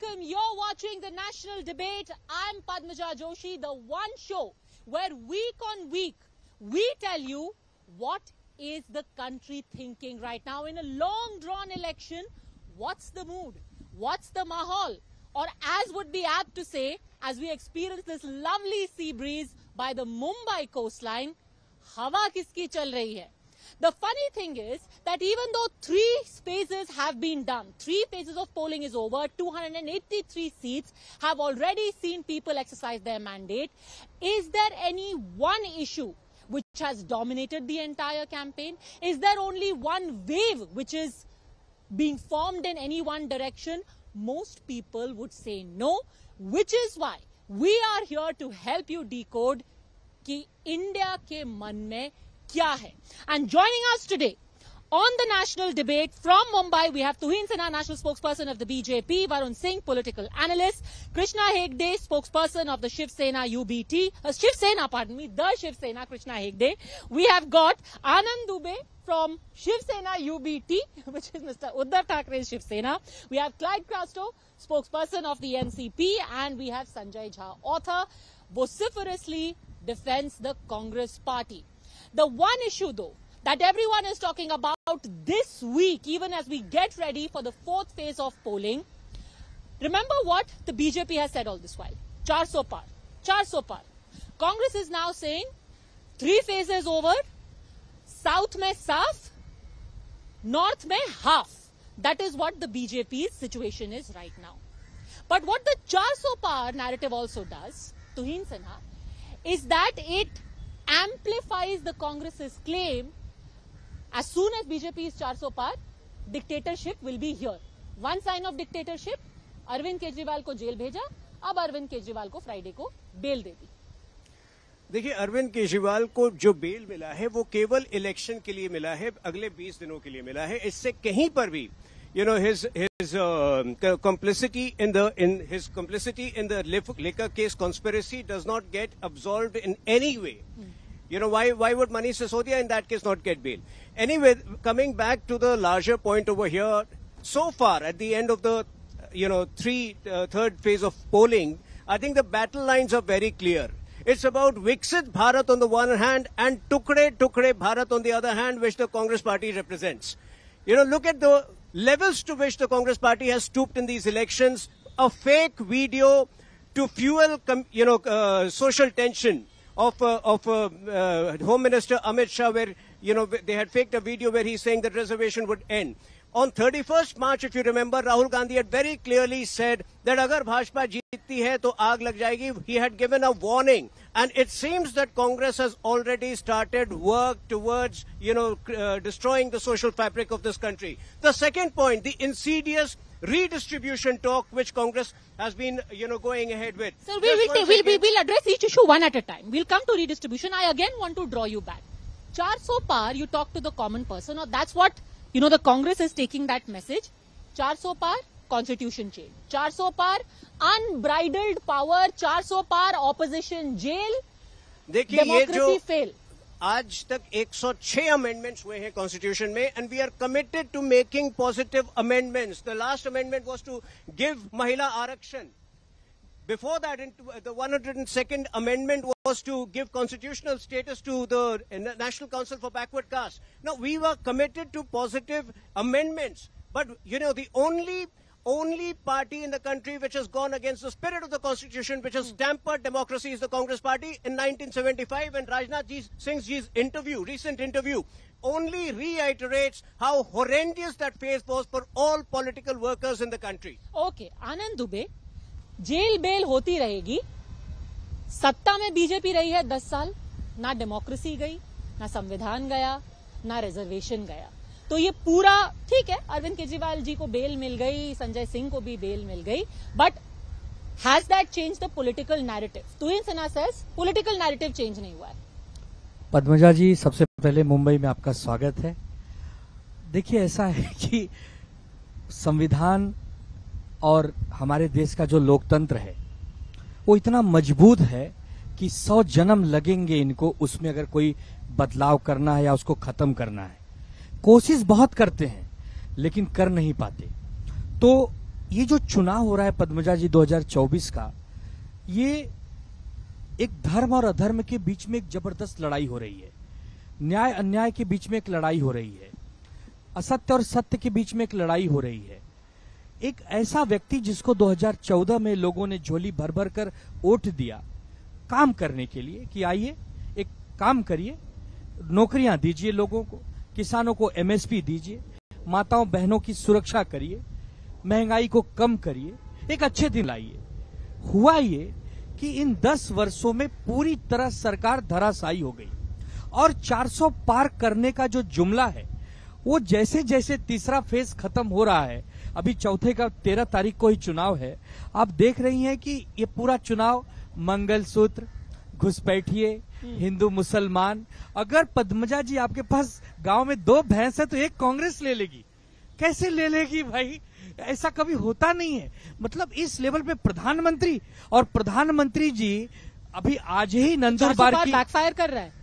welcome. You're watching the national debate. I'm Padmaja Joshi, the one show where week on week we tell you what is the country thinking right now in a long drawn election. What's the mood? What's the mahal? Or as would be apt to say, as we experience this lovely sea breeze by the Mumbai coastline, hawa kiski chal rahi hai? The funny thing is that even though 3 phases have been done, 3 phases of polling is over, 283 seats have already seen people exercise their mandate. Is there any one issue which has dominated the entire campaign? Is there only one wave which is being formed in any one direction? Most people would say no, which is why we are here to help you decode कि India के मन में क्या है. And joining us today on the national debate from Mumbai, we have Tuhin Sinha, national spokesperson of the BJP, Varun Singh, political analyst, Krishna Hegde, spokesperson of the Shiv Sena UBT, the Shiv Sena, Krishna Hegde. We have got Anand Dubey from Shiv Sena UBT, which is Mr. Uddhav Thackeray's Shiv Sena. We have Clyde Crasto, spokesperson of the NCP, and we have Sanjay Jha, author, vociferously defends the Congress party. The one issue, though, that everyone is talking about this week, even as we get ready for the 4th phase of polling, remember what the BJP has said all this while. 400 par. 400 par. Congress is now saying 3 phases over, South mein saaf, North mein half. That is what the BJP's situation is right now. But what the 400 par narrative also does, Tuhin Sinha, is that it amplifies the Congress's claim as soon as BJP is 400 par, dictatorship will be here. One sign of dictatorship, Arvind Kejriwal को jail भेजा, अब अरविंद केजरीवाल को Friday को bell दे दी. देखिए, अरविंद केजरीवाल को जो bell मिला है वो केवल इलेक्शन के लिए मिला है, अगले 20 दिनों के लिए मिला है. इससे कहीं पर भी his complicity in the liquor case conspiracy does not get absolved in any way. Why would Manish Sisodia in that case not get bail? Anyway, coming back to the larger point over here, so far at the end of the third phase of polling, I think the battle lines are very clear. It's about Viksit Bharat on the one hand and Tukde Bharat on the other hand, which the Congress party represents. Look at the levels to which the Congress party has stooped in these elections. A fake video to fuel, social tension of Home Minister Amit Shah, where, they had faked a video where he's saying that reservation would end. On 31st March, if you remember, Rahul Gandhi had very clearly said that agar Bhajpa jeeti hai to aag lag jayegi. He had given a warning. And it seems that Congress has already started work towards, destroying the social fabric of this country. The second point, the insidious redistribution talk which Congress has been, going ahead with. So we'll address each issue one at a time. We'll come to redistribution. I again want to draw you back. 400 par, you talk to the common person, or that's what, the Congress is taking that message. 400 par, constitution change. 400 par, unbridled power. 400 par, opposition jail. Democracy fail. आज तक 106 amendments हुए हैं constitution में, and we are committed to making positive amendments. The last amendment was to give महिला आरक्षण. Before that, the 102nd amendment was to give constitutional status to the National Council for Backward Caste. Now, we were committed to positive amendments. But, the only party in the country which has gone against the spirit of the Constitution, which has tampered democracy, is the Congress party. In 1975, and Rajnath Singh's recent interview, only reiterates how horrendous that phase was for all political workers in the country. Okay, Anand Dubey. Jail bail होती रहेगी. सत्ता में BJP रही है 10 साल, ना democracy गई, ना संविधान गया, ना रिजर्वेशन गया. तो ये पूरा ठीक है, अरविंद केजरीवाल जी को बेल मिल गई, संजय सिंह को भी बेल मिल गई, but has that change the political narrative? Tuhin Sinha says political narrative change नहीं हुआ है. पद्मजा जी, सबसे पहले मुंबई में आपका स्वागत है. देखिए, ऐसा है कि संविधान और हमारे देश का जो लोकतंत्र है वो इतना मजबूत है कि 100 जन्म लगेंगे इनको उसमें अगर कोई बदलाव करना है या उसको खत्म करना है. कोशिश बहुत करते हैं लेकिन कर नहीं पाते. तो ये जो चुनाव हो रहा है पद्मजा जी 2024 का, ये एक धर्म और अधर्म के बीच में एक जबरदस्त लड़ाई हो रही है, न्याय अन्याय के बीच में एक लड़ाई हो रही है, असत्य और सत्य के बीच में एक लड़ाई हो रही है। एक ऐसा व्यक्ति जिसको 2014 में लोगों ने झोली भर भर कर वोट दिया काम करने के लिए कि आइए एक काम करिए, नौकरियां दीजिए लोगों को, किसानों को एमएसपी दीजिए, माताओं बहनों की सुरक्षा करिए, महंगाई को कम करिए, एक अच्छे दिन लाइए। हुआ ये कि इन 10 वर्षों में पूरी तरह सरकार धराशायी हो गई और 400 पार करने का जो जुमला है वो जैसे जैसे तीसरा फेज खत्म हो रहा है, अभी चौथे का 13 तारीख को ही चुनाव है, आप देख रही हैं कि ये पूरा चुनाव मंगलसूत्र, घुसपैठिए, हिंदू मुसलमान। अगर पद्मजा जी आपके पास गांव में 2 भैंस है तो एक कांग्रेस ले लेगी, कैसे ले लेगी भाई? ऐसा कभी होता नहीं है। मतलब इस लेवल पे प्रधानमंत्री, और प्रधानमंत्री जी अभी आज ही नंदुरबार की बैकफायर कर रहा है,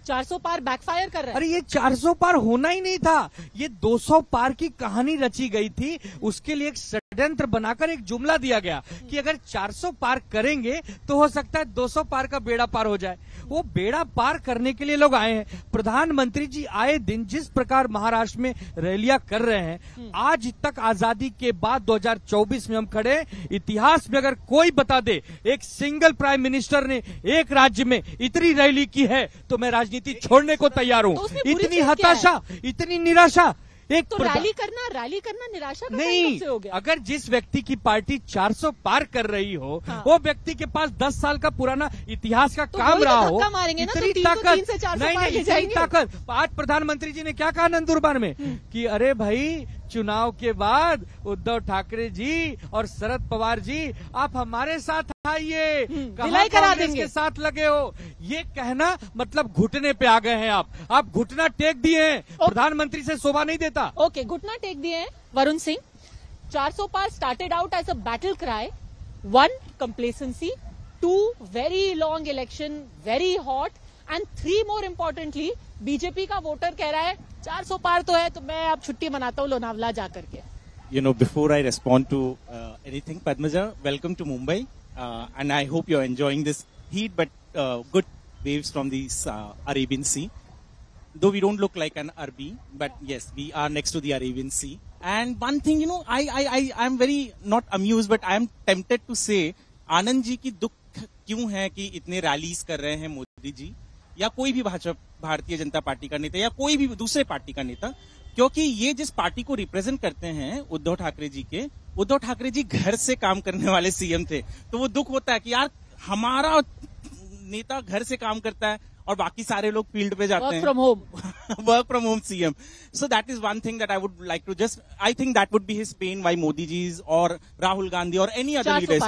400 पार बैकफायर कर रहा है। अरे ये 400 पार होना ही नहीं था, ये 200 पार की कहानी रची गई थी। उसके लिए एक षड्यंत्र बनाकर एक जुमला दिया गया कि अगर 400 पार करेंगे तो हो सकता है 200 पार का बेड़ा पार हो जाए। वो बेड़ा पार करने के लिए लोग आए हैं। प्रधानमंत्री जी आए दिन जिस प्रकार महाराष्ट्र में रैलियां कर रहे हैं, आज तक आजादी के बाद 2024 में हम खड़े, इतिहास में अगर कोई बता दे एक सिंगल प्राइम मिनिस्टर ने एक राज्य में इतनी रैली की है तो मैं राजनीति छोड़ने को तैयार हूं। इतनी हताशा, इतनी निराशा, एक तो रैली करना निराशा का नहीं हो गया। अगर जिस व्यक्ति की पार्टी 400 पार कर रही हो, वो व्यक्ति के पास 10 साल का पुराना इतिहास का काम रहा हो, इतनी ताकत नहीं, इतनी ताकत। आज प्रधानमंत्री जी ने क्या कहा नंदुरबार में कि अरे भाई चुनाव के बाद उद्धव ठाकरे जी और शरद पवार जी आप हमारे साथ आइए, विलय करा देंगे, के साथ लगे हो। ये कहना मतलब घुटने पे आ गए हैं आप घुटना टेक दिए हैं। प्रधानमंत्री से शोभा नहीं देता। ओके, घुटना टेक दिए हैं। वरुण सिंह, 400 पार started out as a battle cry, 1 complacency, 2 very long election, very hot, and 3 more importantly, BJP का वोटर कह रहा है 400 पार तो है तो मैं अब छुट्टी मनाता हूँ लोनावला जाकर के। You know, before I respond to anything, Padmaja, welcome to Mumbai, and I hope you're enjoying this heat, but good waves from the Arabian Sea. Though we don't look like an Arabi, but yes, we are next to the Arabian Sea. And one thing, you know, I'm very not amused, but I am tempted to say, Anand ji की दुख क्यों है कि इतने rallies कर रहे हैं मोदी जी या कोई भी भारतीय जनता पार्टी का नेता या कोई भी दूसरे पार्टी का नेता, क्योंकि ये जिस पार्टी को रिप्रेजेंट करते हैं उद्धव ठाकरे जी घर से काम करने वाले सीएम थे। तो वो दुख होता है कि यार हमारा नेता घर से काम करता है और बाकी सारे लोग फील्ड पे जाते हैं, work from home CM. So that is one thing that I would like to just, I think that would be his pain why Modi ji और राहुल गांधी और एनी अदर लीडर्स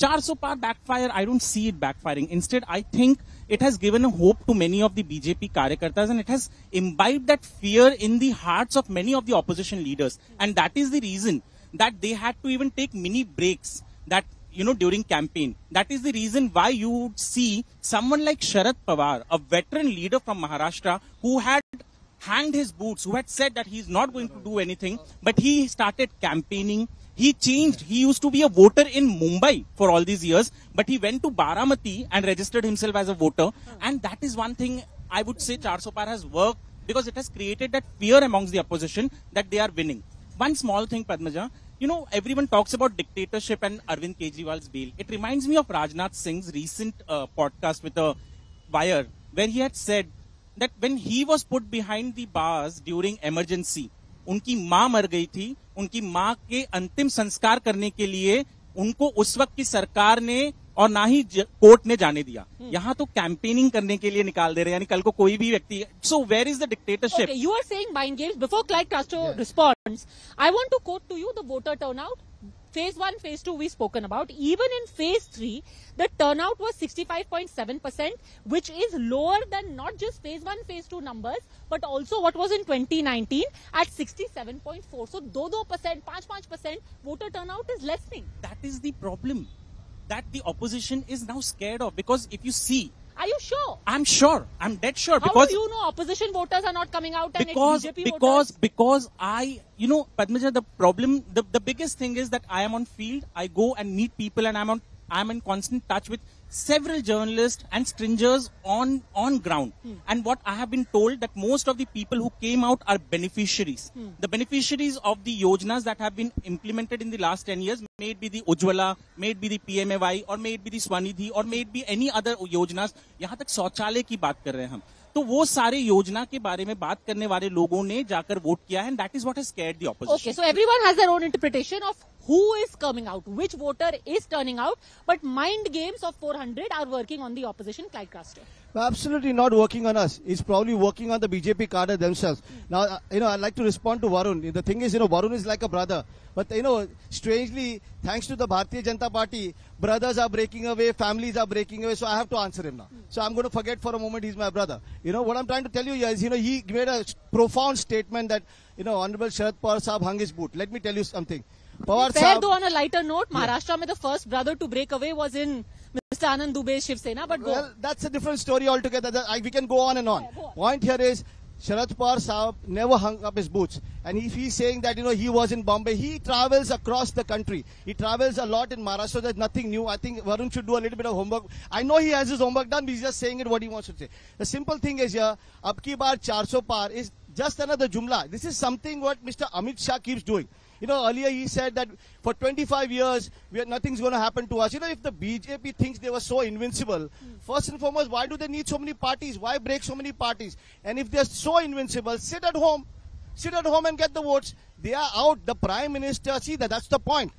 400 पार backfire, I don't see it backfiring. Instead, I think it has given a hope to many of the BJP karyakartas and it has imbibed that fear in the hearts of many of the opposition leaders. And that is the reason that they had to even take mini breaks that, you know, during campaign. That is the reason why you would see someone like Sharad Pawar, a veteran leader from Maharashtra who had hanged his boots, who had said that he's not going to do anything, but he started campaigning. He changed. He used to be a voter in Mumbai for all these years, but he went to Baramati and registered himself as a voter. And that is one thing I would say 400 Par has worked because it has created that fear amongst the opposition that they are winning. One small thing, Padmaja, you know, everyone talks about dictatorship and Arvind Kejriwal's bail. It reminds me of Rajnath Singh's recent podcast with a Wire, where he had said that when he was put behind the bars during emergency, उनकी मां मर गई थी, उनकी मां के अंतिम संस्कार करने के लिए उनको उस वक्त की सरकार ने और ना ही कोर्ट ने जाने दिया। यहाँ तो कैंपेनिंग करने के लिए निकाल दे रहे हैं, यानी कल को कोई भी व्यक्ति। So where is the dictatorship? Okay, you are saying mind games. Before Clyde Castro responds, I want to quote to you the voter turnout. Phase 1, Phase 2 we've spoken about. Even in Phase 3, the turnout was 65.7%, which is lower than not just Phase 1, Phase 2 numbers, but also what was in 2019 at 67.4. So 2% 5% voter turnout is lessening. That is the problem that the opposition is now scared of, because if you see, Are you sure? I'm sure. I'm dead sure. How Because do you know opposition voters are not coming out and because it's BJP because voters? because I, Padmaja, the problem, the biggest thing is that I am on field. I go and meet people, and I'm in constant touch with several journalists and stringers on ground. And what I have been told, that most of the people who came out are beneficiaries. The beneficiaries of the yojanas that have been implemented in the last 10 years, may it be the Ujjwala, may it be the PMAY, or may it be the Swanidhi, or may it be any other yojanas. यहाँ तक शौचालय की बात कर रहे हैं हम. तो वो सारे योजना के बारे में बात करने वाले लोगों ने जाकर वोट किया है, and that is what has scared the opposition. Okay, so everyone has their own interpretation of who is coming out, which voter is turning out, but mind games of 400 are working on the opposition, Clyde Craster. Absolutely not working on us. It's probably working on the BJP cadre themselves. Now, I'd like to respond to Varun. The thing is, Varun is like a brother. But, strangely, thanks to the Bharatiya Janata Party, brothers are breaking away, families are breaking away. So I have to answer him now. So I'm going to forget for a moment he's my brother. What I'm trying to tell you here is, he made a profound statement that, Honorable Sharad Pawar Sahab hung his boot. Let me tell you something. Pawar Fair Sahab, though, on a lighter note, Maharashtra mein the first brother to break away was in Mr. Anand Dubey's Shiv Sena, but go. Well, that's a different story altogether. We can go on and on. Yeah, go on. Point here is, Sharad Pawar Sahab never hung up his boots. And if he's saying that, he was in Bombay, he travels across the country. He travels a lot in Maharashtra, so there's nothing new. I think Varun should do a little bit of homework. I know he has his homework done, but he's just saying it what he wants to say. The simple thing is here, ab ki baar 400 par is just another jumla. This is something what Mr. Amit Shah keeps doing. Earlier he said that for 25 years, nothing's going to happen to us. If the BJP thinks they were so invincible, first and foremost, why do they need so many parties? Why break so many parties? And if they're so invincible, sit at home. Sit at home and get the votes. They are out. The Prime Minister, see that's the point.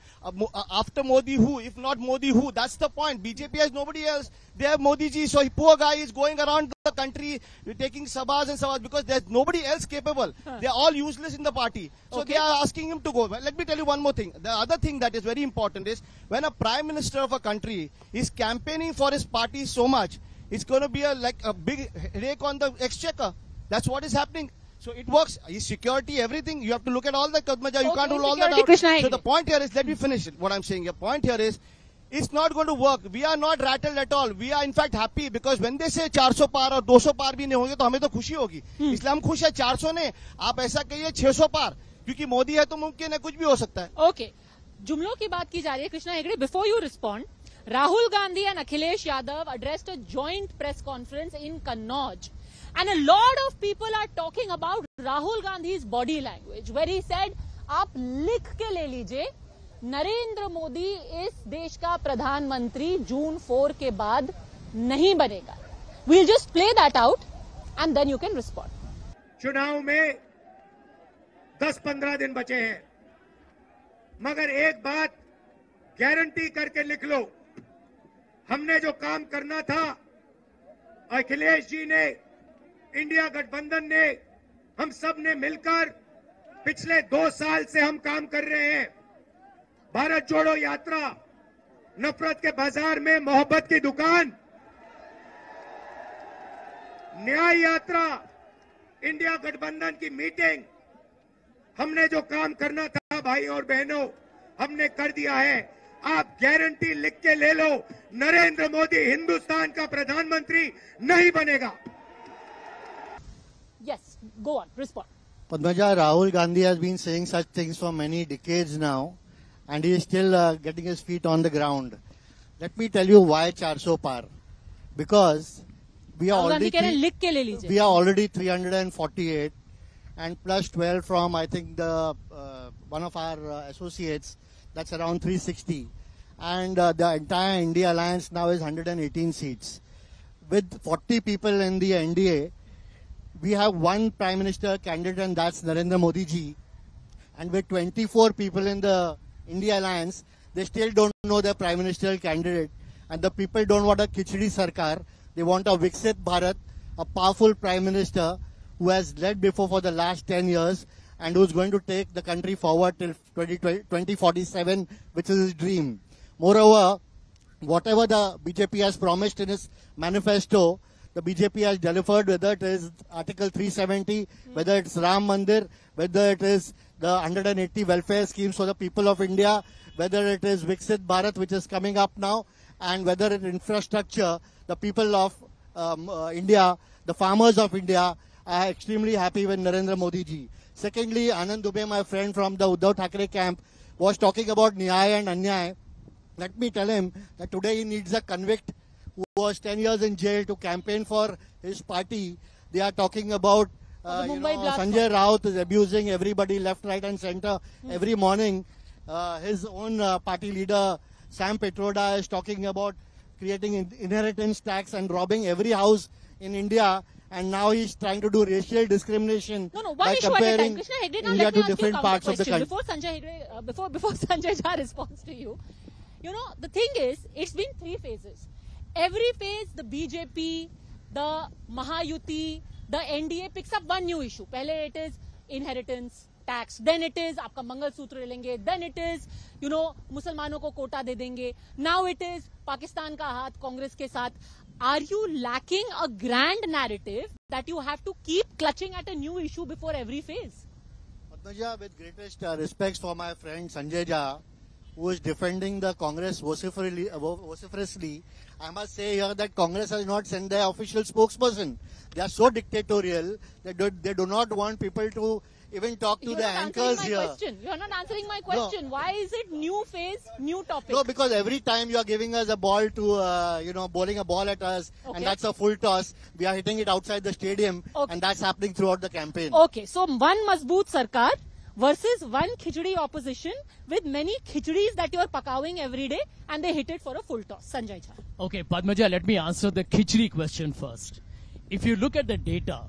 After Modi, who? If not Modi, who? That's the point. BJP has nobody else. They have Modi ji. So poor guy is going around the country taking sabhas and sabhas because there's nobody else capable. They're all useless in the party. So Okay. they are asking him to go. Well, let me tell you one more thing. The other thing that is very important is when a Prime Minister of a country is campaigning for his party so much, it's going to be like a big rake on the exchequer. That's what is happening. So it works. His security, everything. You have to look at all that, Padmaja. You Okay, can't rule all that security, out. Krishna, So the point here is, let me finish it. What I'm saying here. Point here is, it's not going to work. We are not rattled at all. We are in fact happy because when they say 400 par और 200 par भी नहीं होंगे तो हमें तो खुशी होगी. इसलिए हम खुश है 400 ने. आप ऐसा कहिए 600 par. क्योंकि मोदी है तो मुमकिन है कुछ भी हो सकता है. Okay. जुमलों की बात की जा रही है Krishna Hegde. Before you respond, Rahul Gandhi and Akhilesh Yadav addressed a joint press conference in Kannauj. And a lot of people are talking about Rahul Gandhi's body language, where he said, आप लिख के ले लीजिए, नरेंद्र मोदी इस देश का प्रधानमंत्री जून 4 के बाद नहीं बनेगा. We'll just play that out and then you can respond. चुनाव में 10-15 दिन बचे हैं, मगर एक बात गारंटी करके लिख लो, हमने जो काम करना था, अखिलेश जी ने, इंडिया गठबंधन ने, हम सब ने मिलकर पिछले 2 साल से हम काम कर रहे हैं. भारत जोड़ो यात्रा, नफरत के बाजार में मोहब्बत की दुकान, न्याय यात्रा, इंडिया गठबंधन की मीटिंग, हमने जो काम करना था भाई और बहनों, हमने कर दिया है. आप गारंटी लिख के ले लो, नरेंद्र मोदी हिंदुस्तान का प्रधानमंत्री नहीं बनेगा. Yes, go on, respond. Padmaja, Rahul Gandhi has been saying such things for many decades now, and he is still getting his feet on the ground. Let me tell you why 400 par. Because we are Rahul Gandhi already कह रहे हैं, लिख के ले लीजिए. we are already 348, and plus 12 from I think the one of our associates. That's around 360, and the entire India alliance now is 118 seats. With 40 people in the NDA, we have one Prime Minister candidate, and that's Narendra Modi ji. And with 24 people in the India alliance, they still don't know their Prime Minister candidate. And the people don't want a Khichdi Sarkar. They want a Viksit Bharat, a powerful Prime Minister who has led before for the last 10 years and who's going to take the country forward till 2047, which is his dream. Moreover, whatever the BJP has promised in its manifesto, the BJP has delivered, whether it is Article 370, whether it's Ram Mandir, whether it is the 180 welfare schemes for the people of India, whether it is Viksit Bharat, which is coming up now, and whether it is infrastructure, the people of India, the farmers of India are extremely happy with Narendra Modi ji. Secondly, Anand Dubey, my friend from the Uddhav Thackeray camp, was talking about Nyay and Anyay. Let me tell him that today he needs a convict who was 10 years in jail to campaign for his party. They are talking about Sanjay Raut is abusing everybody left, right and center every morning. His own party leader Sam Petroda is talking about creating inheritance tax and robbing every house in India. And now he's trying to do racial discrimination by comparing India to different parts of the country. Before Sanjay Hegde, before Sanjay Jha responds to you, the thing is, it's been 3 phases. Every phase, the BJP, the Mahayuti, the NDA picks up one new issue. Pehle it is inheritance tax, then it is aapka Mangal Sutra lenge, then it is Musalmano ko quota de denge. Now it is Pakistan ka haath Congress ke saath. Are you lacking a grand narrative that you have to keep clutching at a new issue before every phase? Padmaja, with greatest respects for my friend Sanjay Jha, who is defending the Congress vociferously, I must say here that Congress has not sent their official spokesperson. They are so dictatorial that they do not want people to even talk to the anchors here. You're not answering my question. No. Why is it new phase, new topic? No, because every time you are giving us a ball to, bowling a ball at us, and that's a full toss, we are hitting it outside the stadium, and that's happening throughout the campaign. Okay, so one Mazboot Sarkar versus one khichdi opposition with many khichdi's that you are pakawing every day, and they hit it for a full toss. Sanjay Jha. Okay, Padmaja, let me answer the khichdi question first. If you look at the data,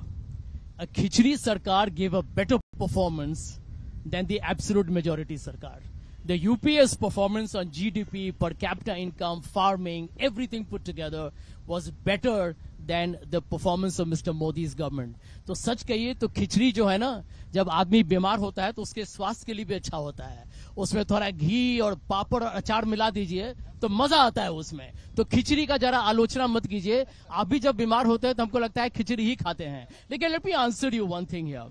a khichdi Sarkar gave a better performance than the absolute majority Sarkar. The UPS performance on GDP, per capita income, farming, everything put together was better than the performance of Mr. Modi's government. तो सच कहिए तो खिचड़ी जो है ना, जब आदमी बीमार होता है तो उसके स्वास्थ्य के लिए भी अच्छा होता है. उसमें थोड़ा घी और पापड़ और अचार मिला दीजिए तो मजा आता है उसमें. तो खिचड़ी का जरा आलोचना मत कीजिए. आप भी जब बीमार होते हैं तो हमको लगता है खिचड़ी ही खाते हैं. लेकिन let me answer you one thing here.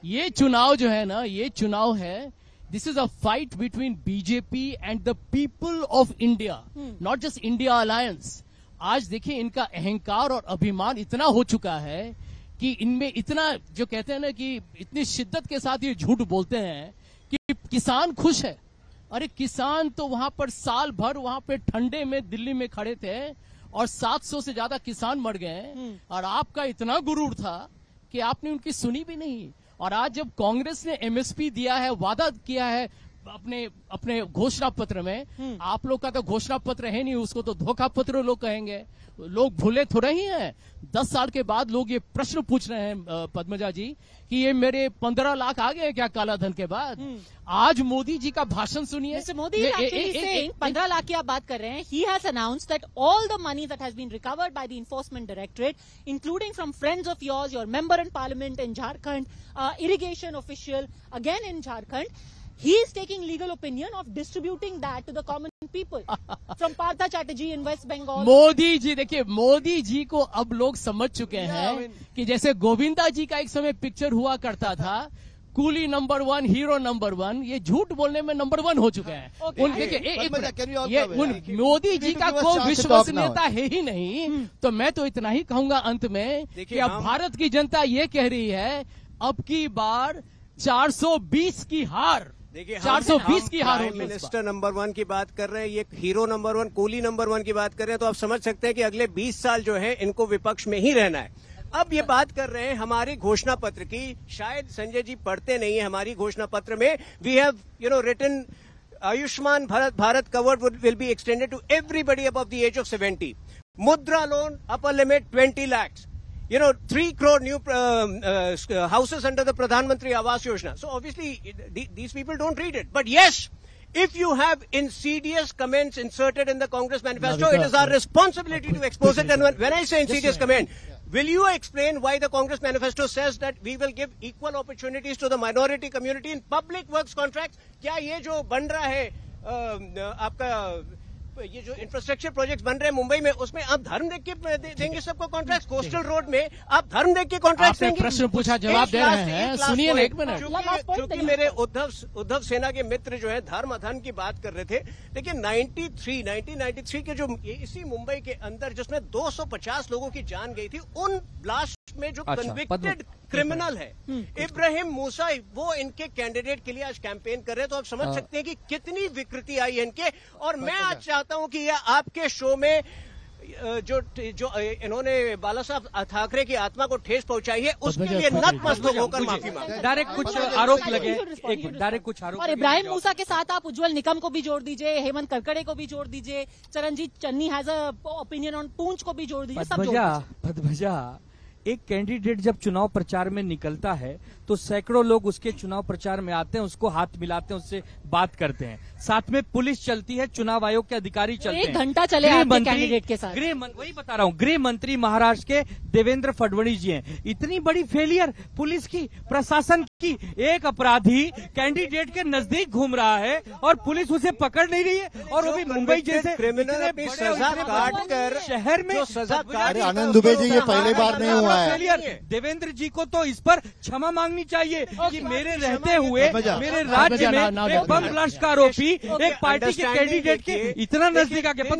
ये चुनाव जो है ना, ये चुनाव है, this is a fight between BJP and the people of India, not just India Alliance. आज देखिए इनका अहंकार और अभिमान इतना हो चुका है कि इनमें इतना जो कहते हैं ना कि इतनी शिद्दत के साथ ये झूठ बोलते हैं कि किसान खुश है. अरे किसान तो वहां पर साल भर वहां पे ठंडे में दिल्ली में खड़े थे और 700 से ज्यादा किसान मर गए, और आपका इतना गुरूर था कि आपने उनकी सुनी भी नहीं. और आज जब कांग्रेस ने एमएसपी दिया है, वादा किया है अपने घोषणा पत्र में, आप लोग का तो घोषणा पत्र है नहीं, उसको तो धोखा पत्र लोग कहेंगे. लोग भूले थोड़ा ही हैं. 10 साल के बाद लोग ये प्रश्न पूछ रहे हैं पद्मजा जी कि ये मेरे 15 लाख आ गए क्या काला धन के बाद. आज मोदी जी का भाषण सुनिए. Mr. Modi is actually saying 15 lakh की आप बात कर रहे हैं. He has announced that all the money that has been recovered by the Enforcement Directorate, including from friends of yours, your member in Parliament in Jharkhand, irrigation official again in Jharkhand, he is taking legal opinion of distributing that to the common people from Partha Chatterjee in West Bengal. Modi ji, देखिए मोदी जी को अब लोग समझ चुके हैं कि जैसे गोविंदा जी का एक समय पिक्चर हुआ करता था, कूली नंबर 1, हीरो नंबर 1, ये झूठ बोलने में नंबर 1 हो चुके हैं. मोदी जी का कोई विश्वसनीयता है ही नहीं. तो मैं तो इतना ही कहूंगा अंत में कि अब भारत की जनता ये कह रही है अब की बार 420 की हार. देखिए 420 की हार होगी. मिनिस्टर नंबर 1 की बात कर रहे हैं, ये हीरो नंबर 1, कूली नंबर 1 की बात कर रहे हैं, तो आप समझ सकते हैं कि अगले 20 साल जो है इनको विपक्ष में ही रहना है. अब ये बात कर रहे हैं हमारी घोषणा पत्र की. शायद संजय जी पढ़ते नहीं है हमारी घोषणा पत्र में. We have written Ayushman Bharat covered will be extended to everybody above the age of 70. Mudra loan upper limit 20 lakhs. 3 crore new houses under the Pradhan Mantri Awas Yojana. So obviously these people don't read it. But yes, if you have insidious comments inserted in the Congress manifesto, it is our responsibility to expose it. And when I say insidious comment, will you explain why the Congress manifesto says that we will give equal opportunities to the minority community in public works contracts? क्या ये जो बन रहा है आपका ये जो infrastructure projects बन रहे हैं मुंबई में, उसमें आप धर्म देख के देंगे सबको कॉन्ट्रैक्ट? कोस्टल रोड में आप धर्म देख के कॉन्ट्रैक्ट देंगे? प्रश्न पूछा, जवाब दे रहे हैं, सुनिए ना एक मिनट। क्योंकि मेरे उद्धव सेना के मित्र जो है धर्म अधर्म की बात कर रहे थे, लेकिन 1993 के जो इसी मुंबई के अंदर जिसमें 250 लोगों की जान गई थी, उन ब्लास्ट में जो कन्विक्टेड क्रिमिनल है इब्राहिम मूसा, वो इनके कैंडिडेट के लिए आज कैंपेन कर रहे हैं। तो आप समझ सकते हैं कि कितनी विकृति आई है इनके। और मैं आज चाहता हूं कि यह आपके शो में जो इन्होंने बाला साहब ठाकरे की आत्मा को ठेस पहुंचाई है, उसके लिए नतमस्तक होकर माफी मांगे। डायरेक्ट कुछ आरोप लगे, डायरेक्ट कुछ आरोप। और इब्राहिम मूसा के साथ आप उज्जवल निकम को भी जोड़ दीजिए, हेमंत करकरे को भी जोड़ दीजिए, Charanjit Channi has a opinion on पूंछ को भी जोड़ दीजिए, सब जोड़ दीजिए। पद्मजा, एक कैंडिडेट जब चुनाव प्रचार में निकलता है तो सैकड़ों लोग उसके चुनाव प्रचार में आते हैं, उसको हाथ मिलाते हैं, उससे बात करते हैं, साथ में पुलिस चलती है, चुनाव आयोग के अधिकारी चलते हैं। 1 घंटा चले आपके कैंडिडेट के साथ। वही बता रहा हूँ, गृह मंत्री महाराष्ट्र के देवेंद्र फडणवीस जी हैं। इतनी बड़ी फेलियर पुलिस की, प्रशासन की। एक अपराधी कैंडिडेट के नजदीक घूम रहा है और पुलिस उसे पकड़ नहीं रही है, और वो भी मुंबई जैसे क्रिमिनल अपनी सजा काट कर शहर में सजा काट। आनंद दुबे जी, ये पहली बार नहीं हुआ है। देवेंद्र जी को तो इस पर क्षमा मांगनी चाहिए कि मेरे रहते हुए मेरे राज्य में एक बम ब्लास्ट का आरोपी एक पार्टी के कैंडिडेट के इतना नजदीक आके 5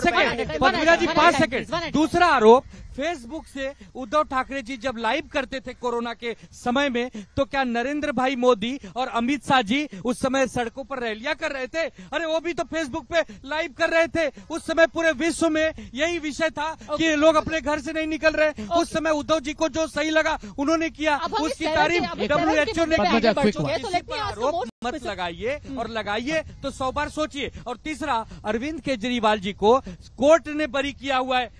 सेकंड पद्मजा जी 5 सेकंड। दूसरा आरोप, फेसबुक से उद्धव ठाकरे जी जब लाइव करते थे कोरोना के समय में, तो क्या नरेंद्र भाई मोदी और अमित शाह जी उस समय सड़कों पर रैलियां कर रहे थे? अरे वो भी तो फेसबुक पे लाइव कर रहे थे। उस समय पूरे विश्व में यही विषय था कि लोग अपने घर से नहीं निकल रहे। उस समय उद्धव जी को जो सही लगा उन्होंने किया, उसकी तारीफ WHO ने की। आरोप मत लगाइए, और लगाइए तो 100 बार सोचिए। और तीसरा, अरविंद केजरीवाल जी को कोर्ट ने बरी किया हुआ है,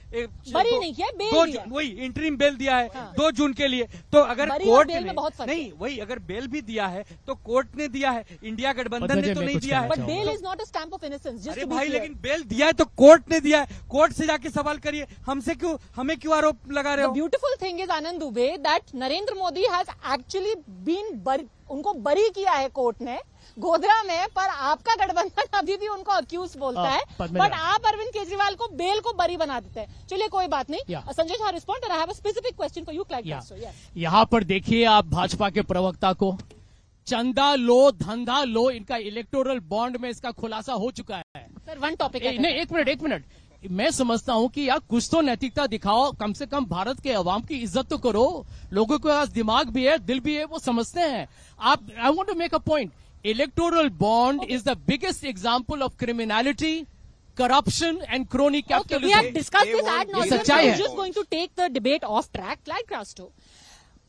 बरी नहीं किया, वही इंटरिम बेल दिया है 2 जून के लिए। तो अगर कोर्ट ने नहीं, वही अगर बेल भी दिया है तो कोर्ट ने दिया है, इंडिया गठबंधन ने तो नहीं दिया है। But bail is not a stamp of innocence. अरे भाई, लेकिन बेल दिया है तो कोर्ट ने दिया है, कोर्ट से जाके सवाल करिए। हमें क्यों आरोप लगा रहे हो? Beautiful thing is Anand Dubey that Narendra Modi has actually been उनको बरी किया है कोर्ट ने गोधरा में, पर आपका गठबंधन अभी भी उनको अक्यूज बोलता है, बट आप अरविंद केजरीवाल को बेल को बरी बना देते हैं। चलिए कोई बात नहीं। Sanjay Jha respond, I have a specific question for you Clive. यहाँ पर देखिए आप भाजपा के प्रवक्ता को, चंदा लो, धंधा लो, इनका इलेक्टोरल बॉन्ड में इसका खुलासा हो चुका है। सर वन टॉपिक नहीं, एक मिनट। मैं समझता हूं कि यार कुछ तो नैतिकता दिखाओ, कम से कम भारत के अवाम की इज्जत तो करो। लोगों के पास दिमाग भी है, दिल भी है, वो समझते हैं। I want to make a point. Electoral bond is the biggest example of criminality, corruption and crony capitalism. We have discussed this ad nauseam. I'm just going to take the debate off track. Like Rasto,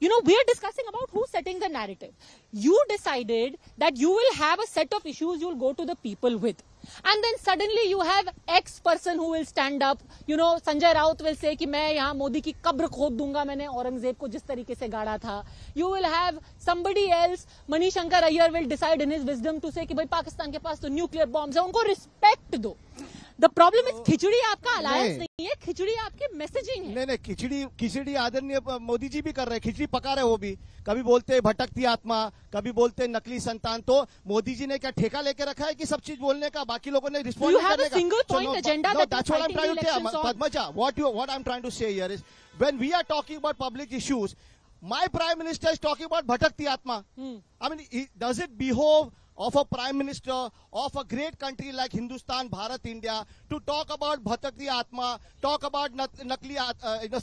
you know, we are discussing about who's setting the narrative. You decided that you will have a set of issues you'll go to the people with. And then suddenly you have X person who will stand up. You know, Sanjay Raut will say कि मैं यहाँ मोदी की कब्र खोद दूंगा, मैंने औरंगजेब को जिस तरीके से गाड़ा था. You will have somebody else, Manish Shankar Ayyar will decide in his wisdom to say कि भाई पाकिस्तान के पास तो न्यूक्लियर बॉम्ब्स है, उनको रिस्पेक्ट दो. The problem is खिचड़ी आपका अलायंस नहीं है, खिचड़ी आपके मैसेजिंग है. नहीं, खिचड़ी आदरणीय मोदी जी भी कर रहे हैं, खिचड़ी पका रहे वो भी. कभी बोलते भटकती आत्मा, कभी बोलते नकली संतान. तो मोदी जी ने क्या ठेका लेके रखा है कि सब चीज बोलने का, बाकी लोगों ने रिस्पॉन्ड करने का? You have a single point agenda that is fighting the elections on. Padmaja, what I'm trying to say here is, when we are talking about public issues, my prime minister is talking about bhatakti atma. I mean, does it behove of a prime minister of a great country like Hindustan, Bharat, India, to talk about bhatakti atma, talk about nakli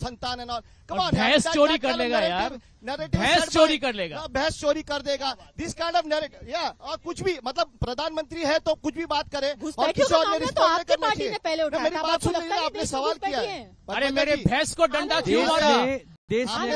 santan and all? Come on, बहस चोरी कर लेगा यार, बहस चोरी कर लेगा, बहस चोरी कर देगा. This kind of narrative, yeah, और कुछ भी, मतलब प्रधानमंत्री है तो कुछ भी बात करे और किसी और ने रिस्पॉन्ड नहीं करना चाहिए. मेरी बात सुन लीजिए, आपने सवाल किया. अरे मेरे भैंस को डंडा क्यों मारा? देश में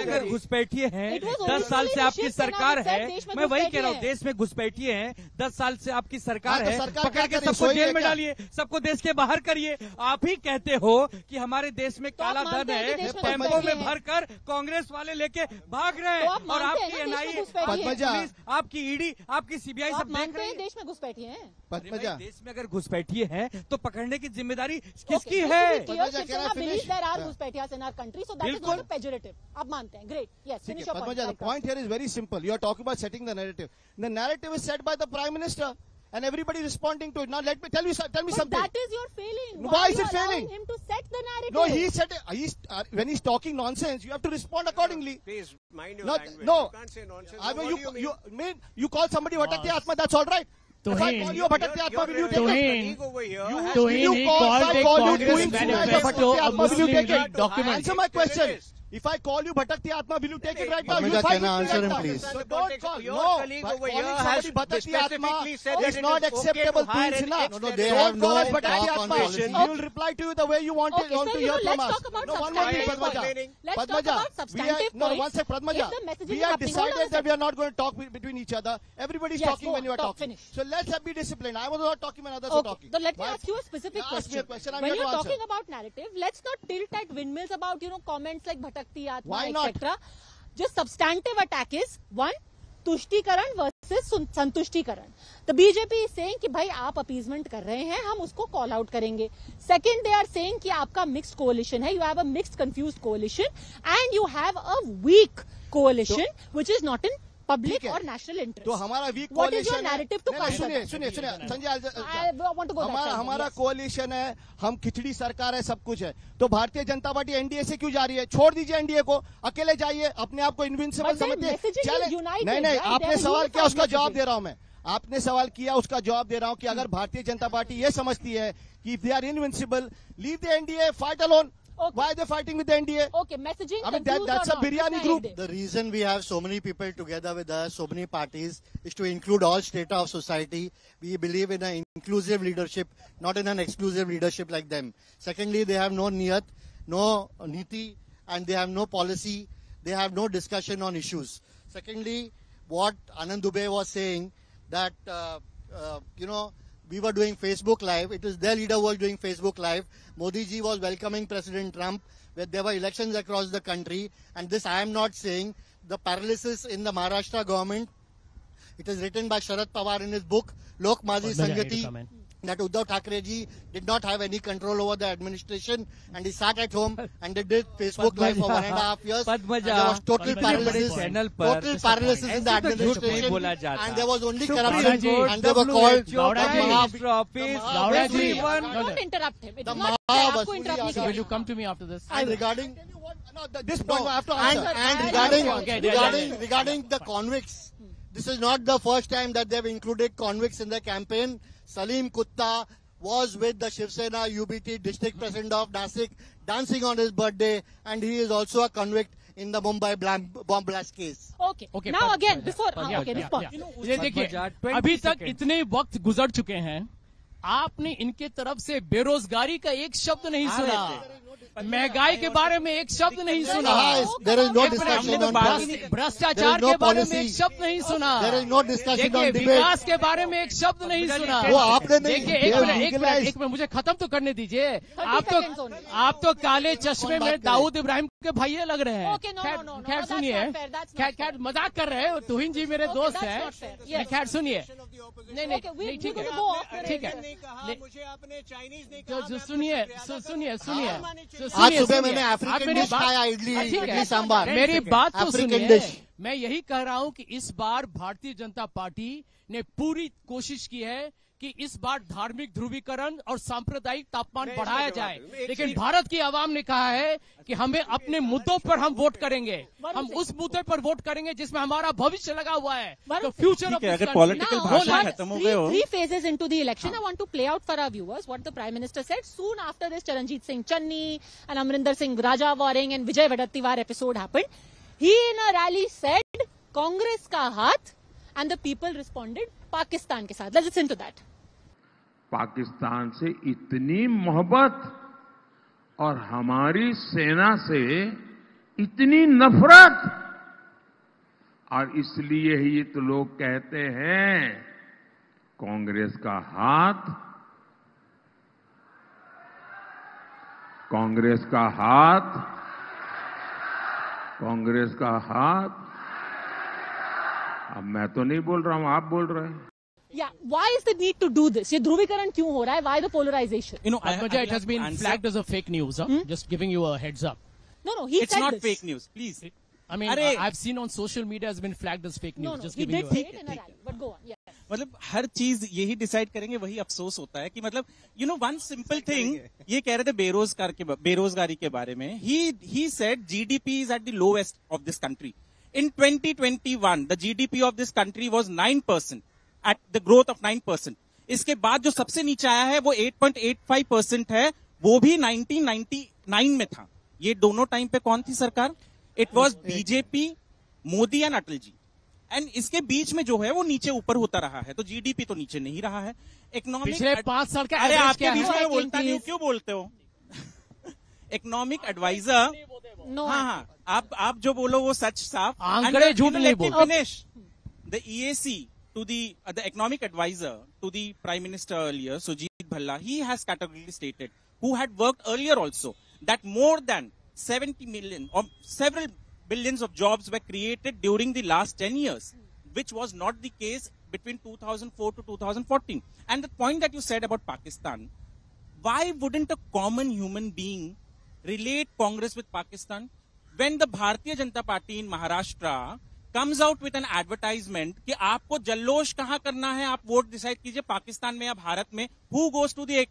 अगर घुसपैठिए हैं, 10 साल से आपकी सरकार है, मैं वही कह रहा हूँ, देश में घुसपैठिए हैं, 10 साल से आपकी सरकार है, पकड़ के सबको जेल में डालिए, सबको देश के बाहर करिए. आप ही कहते हो कि हमारे देश में काला धन है, टेम्पो में भरकर कांग्रेस वाले लेके भाग रहे हैं, और आपकी एनआईए, पुलिस, आपकी ईडी, आपकी सीबीआई सब देख रहे हैं. देश में घुसपैठिए हैं, देश में अगर घुसपैठिए हैं तो पकड़ने की जिम्मेदारी किसकी है? in our country, so that is not a pejorative. आप मानते हैं, great, yes. Finish your point. The point here is very simple. You are talking about setting the narrative. The narrative is set by the Prime Minister. and everybody responding to it. Now let me tell me But something. that is your failing. Why Why is are it you allowing failing? him to set the narrative? No, he said when he's talking nonsense, you have to respond accordingly. Please mind your No, language. no. You can't say nonsense. I What mean, do you mean? you call somebody Bhatakti Atma, that's all right. If I call you a Bhatakti Atma, will you take it? Toheen. over here. Toheen, he called a Congress manifesto a Muslim League document. Answer my question. If I call you Bhatakti Atma, will you take it right now? Padmaja, You fight can I with me answer right him, now. please? So don't call. Your No, colleague but over here calling has somebody Bhatakti Atma specifically said that is it not is okay acceptable to to hire Insina. an No, they ex-terrorist. have Don't call no us Bhatakti talk on Atma. policy. We will reply to you the way you want Okay, want so, to you hear know, from let's us. talk about No, one substantive more points. thing, Let's talk Padmaja. about substantive No, points. one sec, Padmaja. If the messaging We is have happening, hold on a decided that second. we are not going to talk between each other. Everybody's Yes, talking go when on, you are talk, talking. finish. So let's be disciplined. I was not talking when others were Okay, talking. then let me Why- ask you a specific Ask me question. a question, I'm When here you're to answer. talking about narrative, let's not tilt at windmills about, comments like Bhatakti Atma, Why not? etc. Just substantive attack is, one, तुष्टीकरण versus संतुष्टीकरण. The BJP is saying कि भाई आप appeasement कर रहे हैं, हम उसको call out करेंगे. Second, they are saying कि आपका mixed coalition है, you have a mixed confused coalition and you have a weak coalition which is not in public ठीक है. or national interest. तो हमारा week What is your coalition narrative to counter सुनिए that? सुनिए Sanjay I want to go that time, हमारा yes. कोaliशन है, हम खिचड़ी सरकार है, सब कुछ है. तो भारतीय जनता पार्टी एनडीए से क्यों जा रही है? छोड़ दीजिए एनडीए को, अकेले जाइए, अपने आप को इनविंसिबल But their समझते messaging is चले. united, नहीं right? आपने They are सवाल किया, unified उसका जवाब messaging. दे रहा हूं मैं. आपने सवाल किया, उसका जवाब दे रहा हूं कि अगर भारतीय जनता पार्टी ये समझती है कि if they are invincible, leave the NDA, fight alone. Okay. Why are they fighting with the NDA? Okay, messaging I mean, confused that's or a not? biryani Kitna group. hit The reason we have so many people together with us, so many parties, is to include all strata of society. We believe in an inclusive leadership, not in an exclusive leadership like them. Secondly, they have no niyat, no niti, and they have no policy. They have no discussion on issues. Secondly, what Anand Dubey was saying, that, we were doing Facebook Live. It was their leader who was doing Facebook Live. Modi ji was welcoming President Trump, where there were elections across the country. And this I am not saying. The paralysis in the Maharashtra government, it is written by Sharad Pawar in his book, Lok Maji Sangati, that Uddhav Thackeray ji did not have any control over the administration and he sat at home and they did Facebook Live for 1.5 years. And there was total paralysis, total paralysis in the administration and there was only corruption and they were called Don't interrupt him. It is not fair. आपको interrupt नहीं So will करना. you come to me after this? And regarding this point, I have to answer. And regarding the convicts, this is not the first time that they've included convicts in the campaign. Salim Kutta was with the Shiv Sena UBT district president of Nasik dancing on his birthday, and he is also a convict in the Mumbai bomb blast case. Okay. Okay, Now but- again, before Yeah, okay, yeah, response. yeah. ये देखिए, 20 अभी तक seconds. इतने वक्त गुजर चुके हैं, आपने इनके तरफ से बेरोजगारी का एक शब्द नहीं सुना, महंगाई के बारे में एक शब्द नहीं सुना, There is no discussion on policy. भ्रष्टाचार There is no के बारे में policy. एक शब्द नहीं सुना, There is no discussion देखिए on debate. विकास के बारे में एक शब्द नहीं सुना. वो आपने नहीं देखिए they have एक legalized. मिनट मुझे खत्म तो करने दीजिए. 30 seconds only. आप तो काले चश्मे कौन बात में करे? दाऊद इब्राहिम के भाइये लग रहे हैं. Okay, no, खैर- no, no, खैर that's सुनिए, not fair, that's not खैर मजाक कर रहे हैं, तुहिन जी मेरे Okay, दोस्त that's हैं. not fair. Yes. खैर सुनिए, नहीं नहीं Okay, we- नहीं ठीक we're है, gonna go off the ठीक है. नहीं कहा, ले- मुझे आपने चाइनीज नहीं तो कहा, जो मैं सुनिए अपने साथ सुनिए हाँ, सुनिए आज सुबह मैंने आप अफ्रीकन मेरी डिश बात- खाया, इडली हाँ, ठीक है. इडली सांबार. मेरी बात तो African सुनिए. dish. मैं यही कह रहा हूं कि इस बार भारतीय जनता पार्टी ने पूरी कोशिश की है कि इस बार धार्मिक ध्रुवीकरण और सांप्रदायिक तापमान नहीं, बढ़ाया एक जाए, मिनट, लेकिन भारत की आवाम ने कहा है कि हमें अपने मुद्दों पर हम वोट करेंगे, हम उस मुद्दे पर वोट करेंगे जिसमें हमारा भविष्य लगा हुआ है. तो फ्यूचर ऑफ ठीक है, अगर Now, पॉलिटिकल भाषा one- खत्म हो गए हो, three phases into the election. I want to play out for our viewers what the Prime Minister said soon after this Charanjit Singh Channi and Amrinder Singh Rajawar and Vijay Vadatiwar episode happened. He in a rally said, Congress ka haath, and the people responded, Pakistan ke saath. Let's listen to that. Pakistan से इतनी मोहब्बत और हमारी सेना से इतनी नफरत, और इसलिए ही तो लोग कहते हैं कांग्रेस का हाथ, कांग्रेस का हाथ, कांग्रेस का हाथ. अब मैं तो नहीं बोल रहा हूं, आप बोल रहे हैं. Yeah, why is the need to do this? ये ध्रुवीकरण क्यों हो रहा है? Why the polarization? Padmaja, it has been flagged as a fake news. Just giving you a heads up. No, he It's said not this. fake news, please. I mean, Arey. I've seen on social media has been flagged as fake news. No, Just he giving did you say it in a rally. But go on. Yes. मतलब हर चीज यही decide करेंगे, वही अफसोस होता है कि मतलब वन सिंपल थिंग ये कह रहे थे बेरोजगारी के बारे में. He said GDP is at the lowest of this country. In 2021, the GDP of this country was 9%, at the growth of 9%. इसके बाद जो सबसे नीचे आया है वो 8.85% है, वो भी 1999 में था. ये दोनों टाइम पे कौन थी सरकार? It was BJP, Modi and Atal ji. And इसके बीच में जो है वो नीचे ऊपर होता रहा है, तो जीडीपी तो नीचे नहीं रहा है. इकोनॉमिक पिछले 5 साल का अरे average आपके क्या बीच है? में बोलता नहीं, क्यों बोलते हो? इकोनॉमिक एडवाइजर, हाँ, आप जो बोलो वो सच साफ. आंकड़े झूठ नहीं बोलते. Finish. The EAC to the economic advisor to the Prime Minister earlier, Sujit Bhalla, he has categorically stated, who had worked earlier also, that more than 70 million or several billions of jobs were created during the last 10 years, which was not the case between 2004 to 2014. And the point that you said about Pakistan, why wouldn't a common human being relate Congress with Pakistan? When the Bharatiya Janata Party in Maharashtra comes out with an advertisement कि आपको जल्लोश कहाँ करना है, आप vote decide कीजिए पाकिस्तान में या भारत में, who goes to the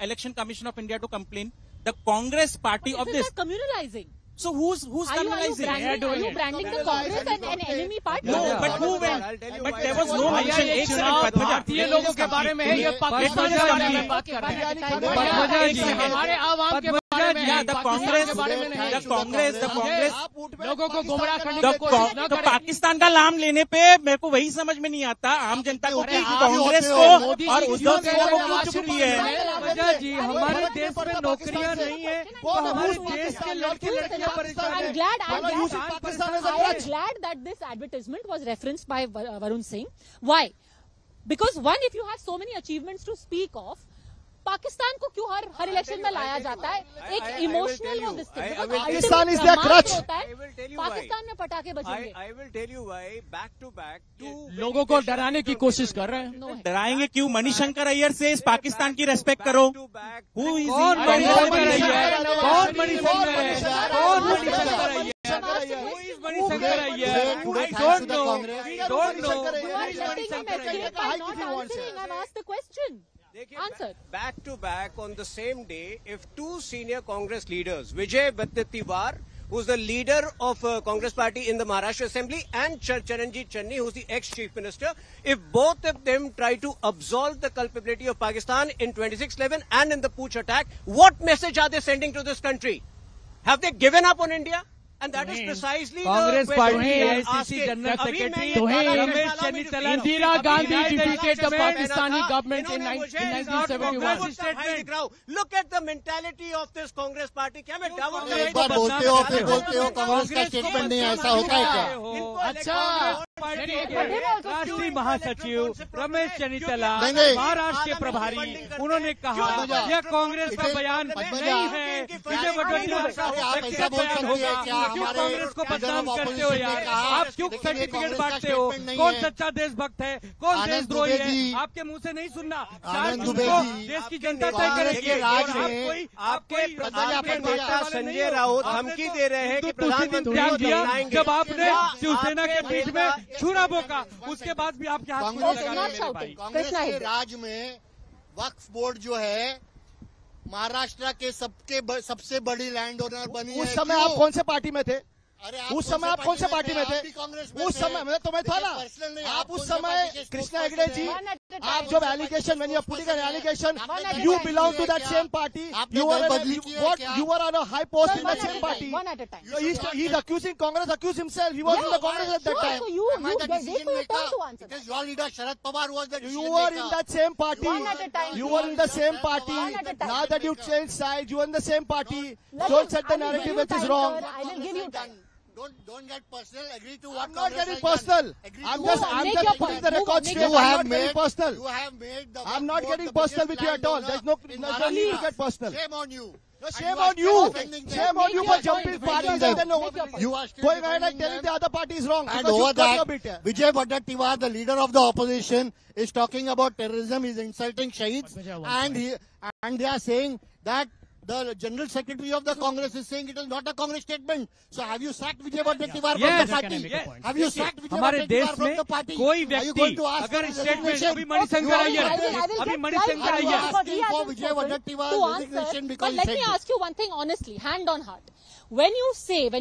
Election Commission of India to complain? The Congress party of this. Communalizing. So who's communalizing? Are you branding the Congress an enemy party? No, but who went? But there was no mention. एक second, भारतीय लोगों के बारे में है, ये पाकिस्तान के बारे में बात कर रहे हैं. हमारे आवाम के बारे में है, the Congress लोगों को गुमराह करने की कोशिश न तो करें. पाकिस्तान का नाम लेने पे मेरे को वही समझ में नहीं आता आम जनता को कि कांग्रेस को और उद्धव सिंह को क्यों चुप रही है. वजह जी, हमारे देश में नौकरियां नहीं है, तो हमारे देश के लड़के लड़कियां परेशान I'm हैं. glad that this advertisement was referenced by Varun Singh. Why? Because one, if you have so many achievements to speak of, Pakistan को क्यों हर इलेक्शन में लाया जाता है? एक इमोशनल वो this thing. Pakistan is their crutch. Pakistan में पटाखे बजेंगे. I will tell you why. Back to back, लोगों को डराने की कोशिश कर रहे हैं. डराएंगे क्यों? मणिशंकर अय्यर से इस पाकिस्तान की रेस्पेक्ट करो. Who is कौन मणिशंकर अय्यर? कौन मणिशंकर अय्यर? कौन Manishankar Iyer? Who is Manishankar Iyer? I don't know. We don't know. You are letting him escape by not answering. I've asked the question. Answer. Back to back on the same day, if two senior Congress leaders, Vijay Wadetiwar, who's the leader of Congress party in the Maharashtra Assembly, and Charanjit Channi, who's the ex-chief minister, if both of them try to absolve the culpability of Pakistan in 26/11 and in the Pooch attack, what message are they sending to this country? Have they given up on India? And that is precisely Congress the party question we are AICC asking. General अभी मैं secretary ये Ramesh चन्नीतला, Indira Gandhi defeated the Pakistani government in मुझे 1971. Look at the mentality of this Congress party. क्या मैं doubt एक बार बोलते हो फिर बोलते हो कांग्रेस का स्टेटमेंट नहीं, ऐसा होता है क्या? अच्छा, राष्ट्रीय महासचिव रमेश चन्नीतला, नहीं। महाराष्ट्र के प्रभारी, उन्होंने कहा यह कांग्रेस का बयान नहीं है. विजय वडेट्टीवार का व्यक्तिगत बयान होगा. क्यों कांग्रेस को बदनाम करते हो यार? आप क्यों सर्टिफिकेट बांटते हो? कौन सच्चा देशभक्त है, कौन देशद्रोही है? आपके मुंह से नहीं सुनना. देश की जनता तय करेगी. आपके नेता संजय राउत धमकी दे रहे हैं कि प्रधानमंत्री ध्यान को दिया दौड़ाएंगे. जब आपने शिवसेना के बीच में छुरा बोका, उसके बाद भी आपके हाथ में कांग्रेस लगा मेरे भाई. कांग्रेस के राज में वक्फ बोर्ड जो है महाराष्ट्र के सबसे बड़ी लैंड ओनर बनी है. उस समय आप कौन से पार्टी में थे? अरे उस समय आप कौन से पार्टी में थे? उस समय मैं तो मैं था ना. आप उस समय कृष्णा हेगड़े जी, आप जब allegation when you are putting an allegation, you belong to that same party. You were on a high post in that same party. One at a time. He's accusing Congress, accused himself. He was in the Congress at that time. So you wait for your turn to answer. Because your leader Sharad Pawar was the You were in that same party. One at a time. You were in the same party. One at a time. Now that you changed sides, you are in the same party. Don't set the narrative which is wrong. I will give you time. Don't get personal. Agree to what I'm not Congress getting has done. personal. Agree I'm to just what- Make your putting point. the record Make straight. your I'm point. not getting personal. You have made the I'm not waqf getting board the personal with you biggest at all. There's no landowner in need to Maharashtra. get personal. Shame on you. No, And shame you are on you. still defending them. Shame on you Make for your jumping point. parties Make your and then point. Make your point. You are still going ahead and defending telling them. the other party is wrong. And because you over cut your that, bit here. Vijay Wadetiwar, the leader of the opposition, is talking about terrorism. He's insulting Shaheeds, and they are saying that the General Secretary of the Congress is saying it is not a Congress statement. So have you sacked Vijay Vadattiyar from Yes. the party? Yes. Have you sacked Vijay हमारे Vadattiyar देश from में the party? कोई Are you व्यक्ति going to ask अगर for statement resignation? अभी मणिशंकर आई है, अभी मणिशंकर आई है। For Vijay Vadattiyar's resignation because But he let said me this. ask you one thing honestly, hand on heart. When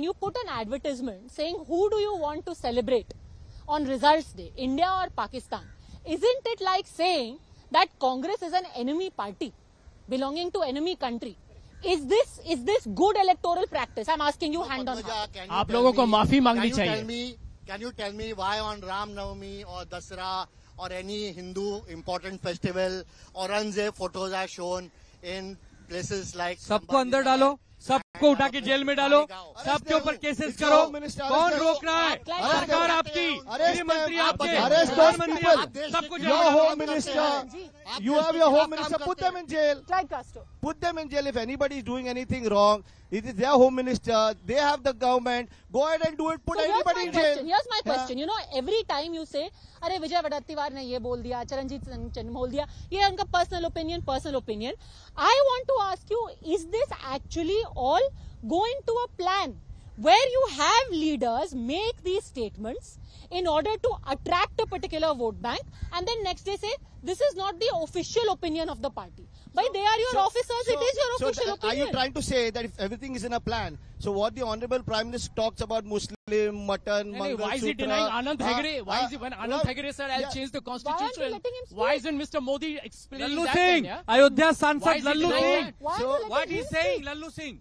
you put an advertisement saying who do you want to celebrate on Results Day, India or Pakistan, isn't it like saying that Congress is an enemy party belonging to enemy country? Is this good electoral practice? I'm asking you hand on heart. Can you आप tell लोगों को me- माफी मांगनी can you चाहिए। tell me- Can you tell me why on Ram Navami or Dasara or any Hindu important festival, Aurangzeb photos are shown in places like सबको अंदर डालो, सबको उठा के जेल में डालो, सबके ऊपर केसेस करो। कौन रोक रहा है? सरकार आपकी, गृह मंत्री आपके, Arrest those प्रधानमंत्री people. आपके, सबको जेल Your में डालो। home minister, you have your home minister, put them in jail. Right, Castro. Put them in jail if anybody is doing anything wrong. It is their home minister. They have the government. Go ahead and do it. Put So anybody in jail. here's my question. You know, every time you say, अरे विजय वड़त्तीवार ने ये बोल दिया, चरणजीत सिंह बोल दिया, ये उनका personal opinion. I want to ask you, is this actually all going to a plan where you have leaders make these statements in order to attract a particular vote bank and then next day say, this is not the official opinion of the party. But they are your officers, it is your official Are opinion. you trying to say that if everything is in a plan, so what the Honorable Prime Minister talks about Muslim, mutton, Mangal Why is he Sutra, denying Anand Hegde? Why is he, when Anand Hegde said, I'll change the constitution, letting him speak? why isn't Mr. Modi explaining Lallu that then, Singh, yeah? Ayodhya Why सांसद is he Lallu denying Singh. that? Why So, aren't you What letting he him saying, speak? Lallu Singh?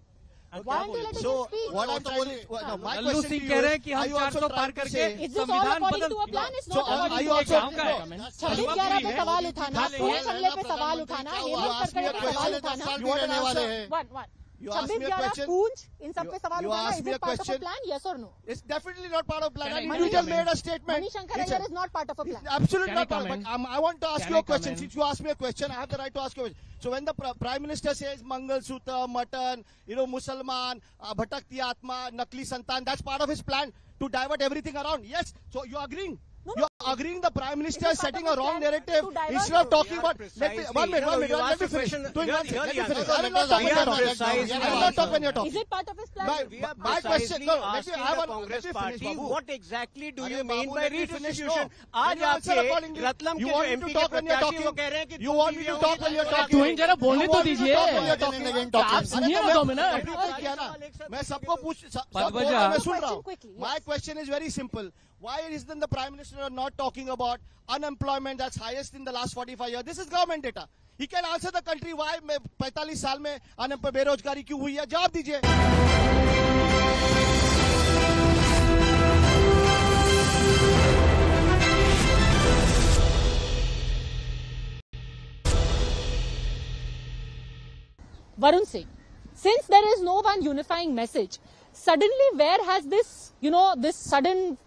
Why aren't you letting him So speak? what I'm trying to, my Lallu question Singh to कह you रहे is, हैं कि are हम you also 400 par trying to करके say, Is this all संविधान according बदल to a plan? It's So, not are according you to a also- plan. गाँव का है। 26/11 पे सवाल उठाना, खाली है। 16 हमले पे सवाल उठाना, हेमंत करकरे पे सवाल उठाना, You want an answer? One. You asked me a 26/11 question. पूंछ, इन सब पे सवाल You उठाना, asked is me a it part of a question. plan? Yes or no? It's definitely not part of plan. Can I An comment? individual made a statement. Manishankar It's Iyer is not part of a plan. Absolutely Can I not part of it. comment? But I want to ask Can you I a question. comment? Since you asked me a question, I have the right to ask you a question. So when the Prime Minister says Mangal Sutra, mutton, Musalman, Bhatakti Atma, Nakli Santan, that's part of his plan to divert everything around. Yes. So you're agreeing. No, You're agreeing the Prime Minister is part setting of a his wrong plan narrative to divert instead of you. talking Yeah, about. precisely. One minute. You Let asked me a finish. question. Doing one second. Let me Here finish. the I will not answer. talk when We you're are talking. precisely I will not talk when you're talking. Is it part of his plan? We are My question, precisely no, let me asking have the a- Congress let me finish, party, Babu. what exactly do you अरे mean Babu, by let me finish, redistribution? no. आज Let me answer आपके accordingly. Ratlam You के want जो me to MP talk के when you're प्रत्याशी वो talking? कह रहे हैं कि You want me to talk when you're talking? तुम जरा बोलने You तो want me to दीजिए। talk when you're talking? आप सुनिए ना 2 मिनट। क्या ना? मैं सबको पूछ सब पद्मजा। मैं सुन रहा Question quickly, हूँ. My question is very simple. Why isn't the Prime Minister not talking about unemployment that's highest in the last 45 years? This is government data. He can answer the country why 45 साल में बेरोजगारी क्यों हुई है. जवाब दीजिए. Varun Singh, since there is no one unifying message, suddenly where has this, this sudden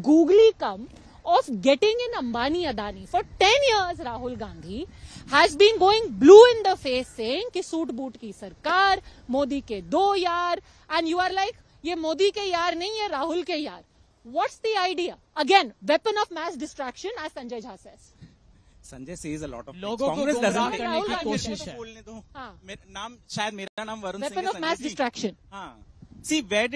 googly come of getting in Ambani Adani? For 10 years, Rahul Gandhi has been going blue in the face saying कि suit boot की सरकार, मोदी के 2 यार, and you are like, ये मोदी के यार नहीं, ये राहुल के यार. What's the idea? Again, weapon of mass distraction, as Sanjay Jha says. Sanjay says a lot of things. लोगों को Congress गुमराह doesn't करने की राहुल कोशिश तो है। बोलने दो। हाँ. नाम शायद मेरा नाम वरुण सिंह Weapon है, of mass Sanjay ji. distraction. हाँ. See, where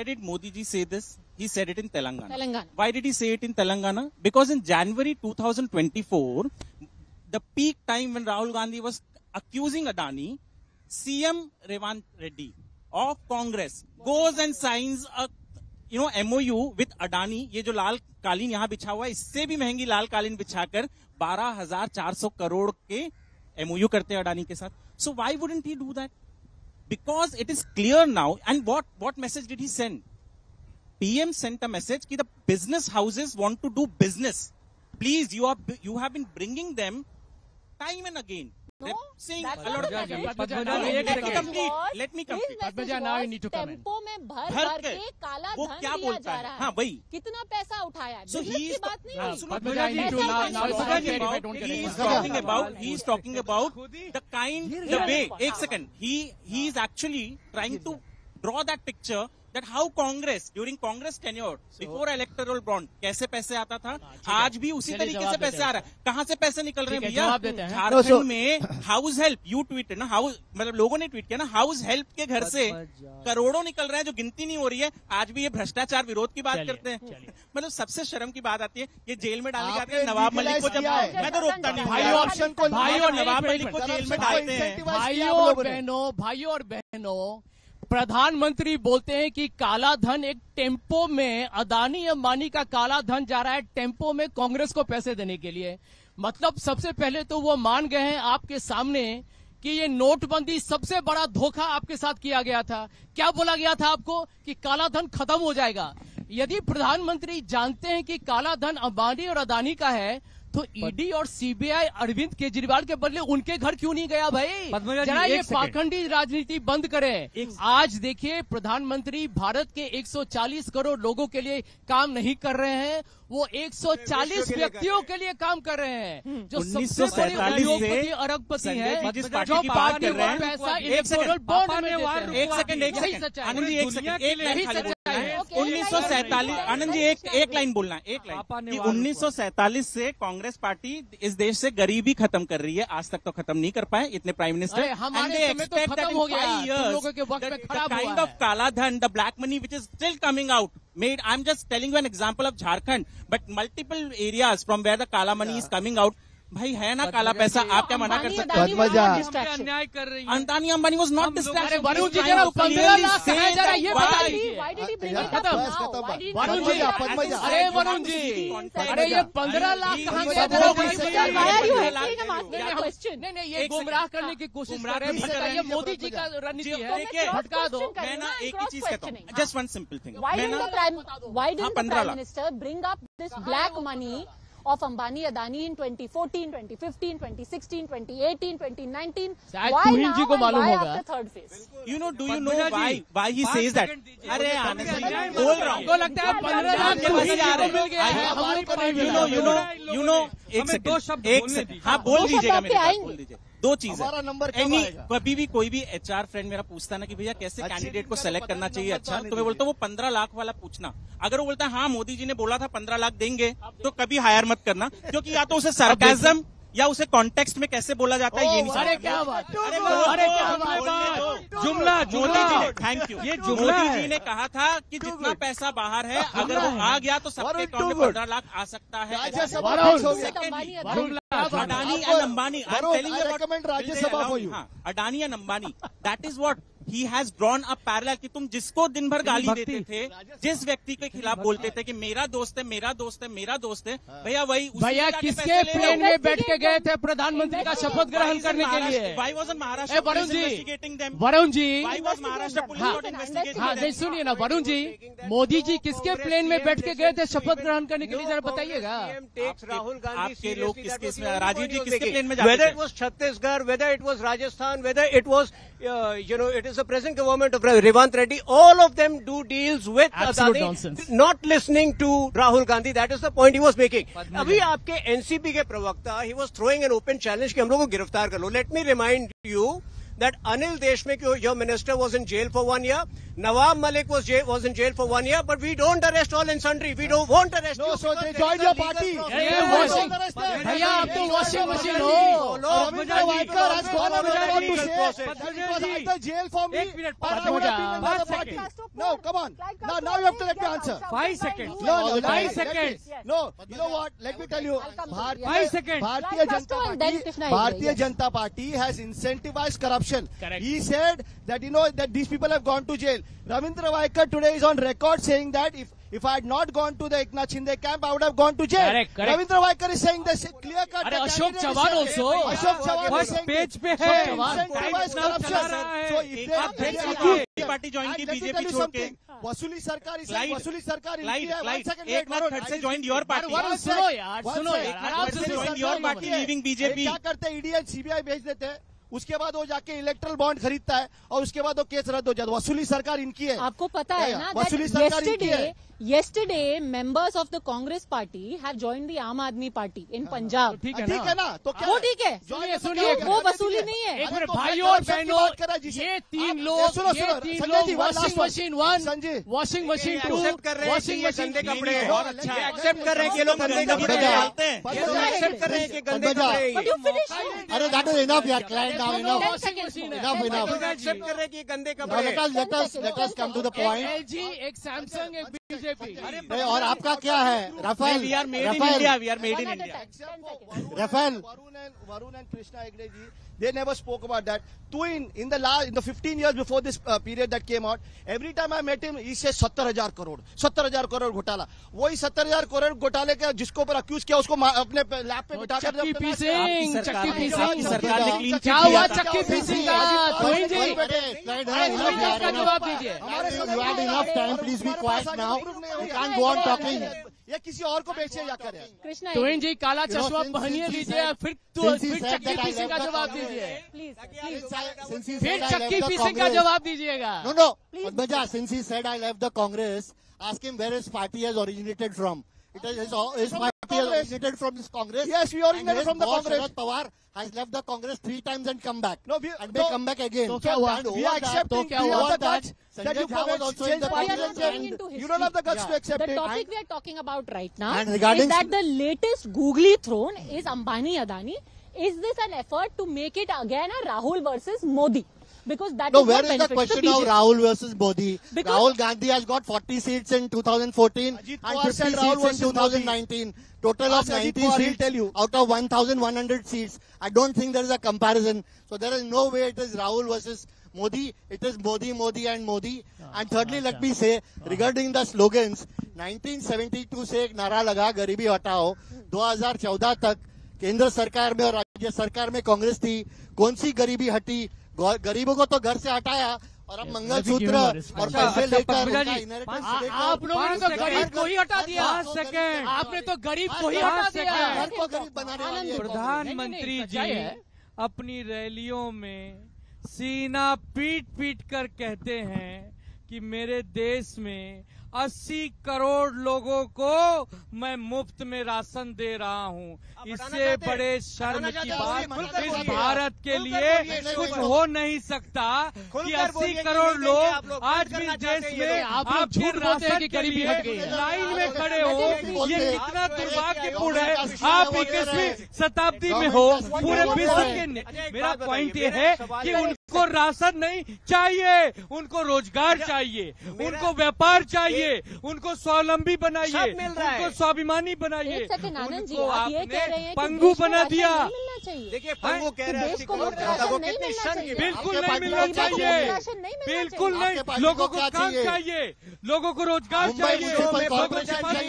did Modi ji say this? He said it in Telangana. Telangana. Why did he say it in Telangana? Because in January 2024, the peak time when Rahul Gandhi was accusing Adani, CM Revanth Reddy of Congress goes and signs a MOU with Adani. ये जो लाल कालीन यहाँ बिछा हुआ है, इससे भी महंगी लाल कालीन बिछाकर 12,400 करोड़ के MOU करते हैं अडानी के साथ. So why wouldn't he do that? Because it is clear now. And what message did he send? PM sent a message that the business houses want to do business. Please, you have been bringing them time and again. No, They're saying that's a not lot the of message. Padmaja, His एक message second. was- Let me his complete. message Padmaja, now you was need to comment. Tempo में भर भर भर के के काला वो धन क्या लिया बोलता जा है? रहा है. हाँ, वही. कितना पैसा उठाया है? So Business he की is बात नहीं हाँ, हुई. Padmaja, you need to ऐसा now ही it's करना okay, है. if I don't get He it. is talking about the kind, the way. एक second. He is actually trying to draw that picture that how Congress during Congress tenure before electoral bond कैसे पैसे आता था, आज भी उसी तरीके से पैसे आ रहा है. कहाँ से पैसे निकल रहे हैं भैया? झारखंड में हाउस हेल्प, यू ट्वीट ना, हाउस मतलब लोगों ने ट्वीट किया ना, हाउस हेल्प के घर से करोड़ों निकल रहे हैं जो गिनती नहीं हो रही है. आज भी ये भ्रष्टाचार विरोध की बात करते हैं. मतलब सबसे शर्म की बात आती है, ये जेल में डालने जाते हैं. नवाब मलिक को जब मैं तो रोकता नहीं, भाई और नवाब मलिक को जेल में डालते हैं. भाइयों और बहनों, प्रधानमंत्री बोलते हैं कि काला धन एक टेम्पो में, अदानी अंबानी का काला धन जा रहा है टेम्पो में कांग्रेस को पैसे देने के लिए. मतलब सबसे पहले तो वो मान गए हैं आपके सामने कि ये नोटबंदी सबसे बड़ा धोखा आपके साथ किया गया था. क्या बोला गया था आपको कि काला धन खत्म हो जाएगा. यदि प्रधानमंत्री जानते हैं कि काला धन अंबानी और अदानी का है, तो ईडी और सीबीआई अरविंद केजरीवाल के बदले उनके घर क्यों नहीं गया भाई? जरा ये पाखंडी राजनीति बंद करें. आज देखिए, प्रधानमंत्री भारत के 140 करोड़ लोगों के लिए काम नहीं कर रहे हैं, वो 140 व्यक्तियों के लिए काम कर रहे हैं जो सबसे बड़े उद्योगपति अरबपति हैं, जो बात कर रहे हैं पैसा इलेक्टोरल बॉन्ड में देते हैं. एक सेकंड आनंद जी, 1947 आनंद जी एक लाइन बोलना, एक लाइन कि 1947 से कांग्रेस पार्टी इस देश से गरीबी खत्म कर रही है. आज तक तो खत्म नहीं कर पाए इतने प्राइम मिनिस्टर. हमारे समय तो खत्म हो गया, लोगों के वक्त में खराब हुआ है. काइंड ऑफ काला धन, the black money which is still coming out made. I'm just telling you an example of Jharkhand, but multiple areas from where the kala money is coming out. भाई है ना काला पैसा, आप क्या मना कर सकते हैं? अन्याय कर रही है. Ambani Ambani was not distraction. Varun ji जरा 15 लाख कहाँ है, जरा ये बताइए. वरुण जी, अरे वरुण जी, अरे ये 15 लाख कहाँ गया? नहीं, ये गुमराह करने की कोशिश कर रहे हैं. ये मोदी जी का रणनीति है, भटका दो. मैं ना एक ही चीज कहता हूँ, just one simple thing. Why didn't the Prime Minister bring up this black money of Ambani Adani in 2014, 2015, 2016, 2018, 2019? Why now and why after third phase? You know, do you know why he says that? अरे आनंद जी बोल रहा हूँ, तो लगता है 15 लाख को मिल गया है, हमारे को नहीं मिला. you know, एक सेकंड, हाँ बोल दीजिएगा, मेरे पास बोल दीजिए. दो चीजें. कभी भी कोई भी एचआर फ्रेंड मेरा पूछता ना कि भैया कैसे कैंडिडेट को सेलेक्ट करना चाहिए अच्छा, तो मैं बोलता हूँ वो 15 लाख वाला पूछना. अगर वो बोलता है हाँ मोदी जी ने बोला था 15 लाख देंगे, तो कभी हायर मत करना, क्योंकि या तो उसे सरकाज़म या उसे कॉन्टेक्स्ट में कैसे बोला जाता है ये नहीं. अरे क्या बात, जुमला. Thank you. ये मोदी जी ने कहा था कि जितना पैसा बाहर है अगर वो आ गया तो सबके अकाउंट में 15 लाख आ सकता है. Adani and Ambani, Adani and Ambani, that is what he has drawn a parallel कि तुम जिसको दिन भर गाली देते थे, जिस व्यक्ति के खिलाफ बोलते थे कि मेरा दोस्त है, मेरा दोस्त है, मेरा दोस्त है, भैया वही. भैया किसके प्लेन में बैठ के गए थे प्रधानमंत्री का शपथ ग्रहण करने के लिए? Why wasn't Maharashtra police investigating them? Varun ji, Why was Maharashtra police not investigating them? हाँ नहीं सुनिए ना वरुण जी, मोदी जी किसके प्लेन में बैठ के गए थे शपथ ग्रहण करने के लिए, जरा बताइएगा. राहुल गांधी आपके लोग किसके, राजीव जी किसके प्लेन में जाते थे? Whether it was Chhattisgarh, whether it was Rajasthan, whether it was it is the present government of Revant Reddy, all of them do deals with Adani, not listening to Rahul Gandhi. That is the point he was making. अभी आपके NCP के प्रवक्ता, he was throwing an open challenge कि हम लोगों को गिरफ्तार कर लो. Let me remind you that Anil Deshmukh, your minister, was in jail for 1 year. Nawab Malik was in jail for 1 year, but we don't arrest all and sundry. We don't want arrest. No, so they joined your party. भैया आप तो washing machine हो. Ravindra Vaikar has gone on record to say that it was either jail for me or I would have been by the party. No, come on. Now you have to let me answer. 5 seconds. No, 5 seconds. No, you know what? Let me tell you. 5 seconds. Bharatiya Janata Party has incentivized corruption. He said that that these people have gone to jail. Ravindra Vaikar today is on record saying that if I had not gone to the Eknath Shinde camp, I would have gone to jail. Correct. Ravindra Vaikar is saying this clear cut. Ashok Chavan also. Ashok Chavan is saying page पे है. Incentivized corruption. So if they party join की BJP छोड़ के वसूली सरकार इस वसूली सरकार एक लाख खर्च से ज्वाइन योर पार्टी. सुनो यार, आराम से join your party leaving BJP. क्या करते ईडी एंड सीबीआई भेज देते हैं उसके बाद वो जाके इलेक्ट्रल बॉन्ड खरीदता है और उसके बाद वो केस रद्द हो जाता है। वसूली सरकार इनकी है। आपको पता है ना वसूली सरकार इनकी है। yesterday members of the Congress party have joined the Aam Aadmi party in Punjab। ठीक है ना, तो क्या वो ठीक है, सुनिए वो वसूली नहीं है। एक मिनट भाइयों और बहनों, ये तीन लोग washing machine 1, washing machine 2, washing machine गंदे कपड़े एक्सेप्ट कर रहे हैं कि लोग गंदे कपड़े डालते हैं, एक्सेप्ट कर रहे हैं कि गंदे कपड़े। अरे दैट इज इनफ यार, क्लाइंट नाउ इनफ एक्सेप्ट कर रहे हैं कि गंदे कपड़े। Let us come to the point. LG, एक सैमसंग, एक बीजेपी। और आपका क्या है Rafale? We are made in India, we are made in India. Rafael, Varun and Krishna Hegde ji, they never spoke about that. In the 15 years before this period that came out, every time I met him, he says 70,000 crore घोटाला। वही 70,000 करोड़ घोटाले का जिसको ऊपर accused किया उसको अपने lab पे बिठा कर चक्की पी सिंह सरकार ने क्लीन क्या हुआ चक्की पी सिंह का? तोहिन जी का जवाब दीजिए। You had enough time, please be quiet now. You can't go on talking. ये किसी और को बेचे जाकर है। कृष्णा तोहिन जी काला चश्मा पहनिए लीजिए, फिर चक्की पी सिंह का जवाब दीजिए। फिर चक्की पी सिंह का जवाब दीजिएगा। No. Padmaja, since he said I left the Congress, ask him where his party has originated from. It is his party has originated from this Congress. Yes, we originated from the Congress. Sharad Pawar has left the Congress 3 times and come back. No, and may come back again. तो क्या हुआ? We are accepting क्या हुआ? that Sanjay you Jha was also in the We are not Congress going and into history. you don't have the guts to accept The it. topic we are talking about right now And regarding- is that the latest googly throne is Ambani Adani. Is this an effort to make it again a Rahul versus Modi? Because that No, is where what is the benefits question the of BJP. Rahul versus Modi? Because- Rahul Gandhi has got 40 seats in 2014 Ajit and Pawar 50 said Rahul seats in versus 2019. Total of Ask Ajit 90 Pawar, he'll seats tell you. out of 1,100 seats. I don't think there is a comparison. So there is no way it is Rahul versus Modi. It is Modi and Modi. And thirdly, let me say, regarding the slogans, 1972 से एक नारा लगा गरीबी हटाओ, 2014 तक केंद्र सरकार में और राज्य सरकार में कांग्रेस थी, कौन सी गरीबी हटी? गरीबों को तो घर से हटाया और अब मंगलसूत्र और पैसे लेकर आप लोगों ने तो गरीब को ही हटा दिया। आपने तो गरीब को ही हटा दिया। घर को गरीब बनाने वाले प्रधानमंत्री जी अपनी रैलियों में सीना पीट कर कहते हैं कि मेरे देश में 80 करोड़ लोगों को मैं मुफ्त में राशन दे रहा हूं। इससे बड़े शर्म की बात इस भारत के लिए कुछ हो नहीं सकता कि 80 करोड़ लोग आज भी देश में आप झूठ बोलते हैं कि गरीबी हट गई है। लाइन में खड़े हो। ये कितना दुर्भाग्यपूर्ण है। आप 21वीं शताब्दी में हो, पूरे विश्व के। मेरा पॉइंट ये है कि उनको राशन नहीं चाहिए, उनको रोजगार चाहिए, उनको व्यापार चाहिए, उनको स्वावलंबी बनाइए, उनको स्वाभिमानी बनाइए। उनको आपने पंगु बना दिया। देखिए पंगु कह रहे हैं वो कितनी शर्म की। बिल्कुल नहीं मिलना चाहिए, बिल्कुल नहीं। लोगों को काम चाहिए, लोगों को रोजगार चाहिए, लोगों के पास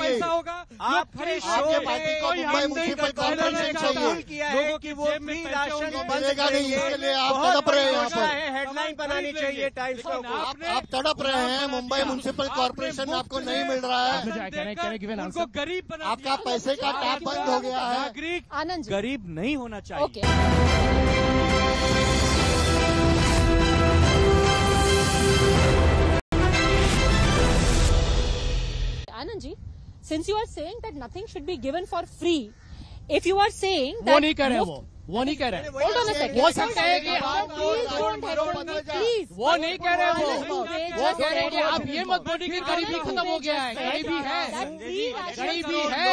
पैसा होगा, आपके मुंसिपल कॉर्पोरेशन चाहिए लोगों की वो फ्री राशन मिलेगा नहीं, इसके लिए आप तड़प रहे हैं। यहाँ पर हेडलाइन बनानी चाहिए टाइम्स को। आप तड़प रहे हैं। मुंबई म्युनिसिपल कॉर्पोरेशन आपको नहीं मिल रहा है। उनको गरीब बना आपका पैसे का टैप बंद हो गया है। नागरिक आनंद जी। गरीब नहीं होना चाहिए। Okay. Anand ji, since you are saying that nothing should be given for free, if you are saying that वो नहीं कह रहे हैं, वो नहीं कह रहे हैं। hold on a second. वो सकता है कि Please don't head on me, please. वो नहीं कह रहे हैं। वो वो कह रहे हैं कि आप ये मत बोलिए कि गरीबी खत्म हो गया है। गरीबी है, गरीबी है।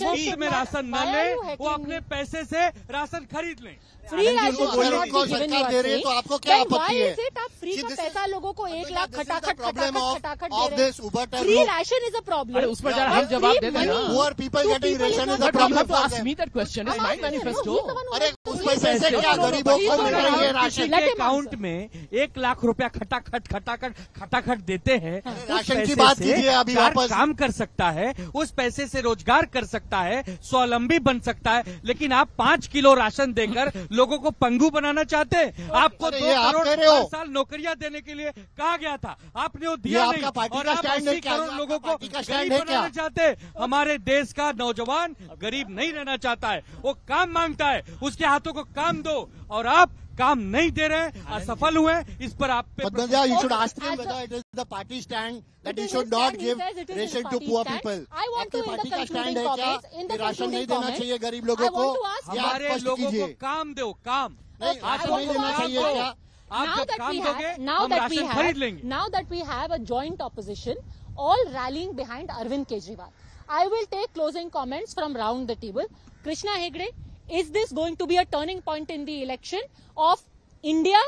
मुफ्त में राशन न ले, वो अपने पैसे से राशन खरीद लें। फ्री राशन उनको सरकार दे रही है तो आपको क्या आपत्ति है? आप फ्री का पैसा लोगों को 1 लाख खटाखट प्रॉब्लम खटाखट ऑफ दे रहे दिस उबर हैं। Free ration is a problem. अरे उस पर जरा हम जवाब दे दें ना। Poor people getting ration is a But you problem have to for ask them. me that question. It's my manifesto. अरे उस पैसे से क्या गरीबों को मिल रही है राशन? किसी के अकाउंट में 1 लाख रुपया खटाखट देते हैं। राशन की बात कीजिए अभी वापस। काम कर सकता है, उस पैसे से रोजगार कर सकता है, स्वावलंबी बन सकता है। लेकिन आप 5 किलो राशन देकर लोगों को पंगु बनाना चाहते हैं। आपको 2 करोड़ 5 साल नौकरियां देने के लिए कहा गया था, आपने वो दिया नहीं। और आप 80 करोड़ लोगों को गरीब बनाना चाहते हैं। हमारे देश का नौजवान गरीब नहीं रहना चाहता है, वो काम मांगता है। उसके हाथों औरतों को काम दो, और आप काम नहीं दे रहे हैं, असफल हुए, इस पर आप पे Padmaja, you should ask him whether it is the party stand that he should not give ration to poor people. I want to, in the concluding comments, ration नहीं देना चाहिए गरीब लोगों को? हमारे लोगों को काम दो, काम राशन नहीं देना चाहिए क्या? आप जब काम दोगे हम राशन खरीद लेंगे. Now that we have a joint opposition, all rallying behind Arvind Kejriwal, I will take closing comments from round the table. Krishna Hegde, is this going to be a turning point in the election of India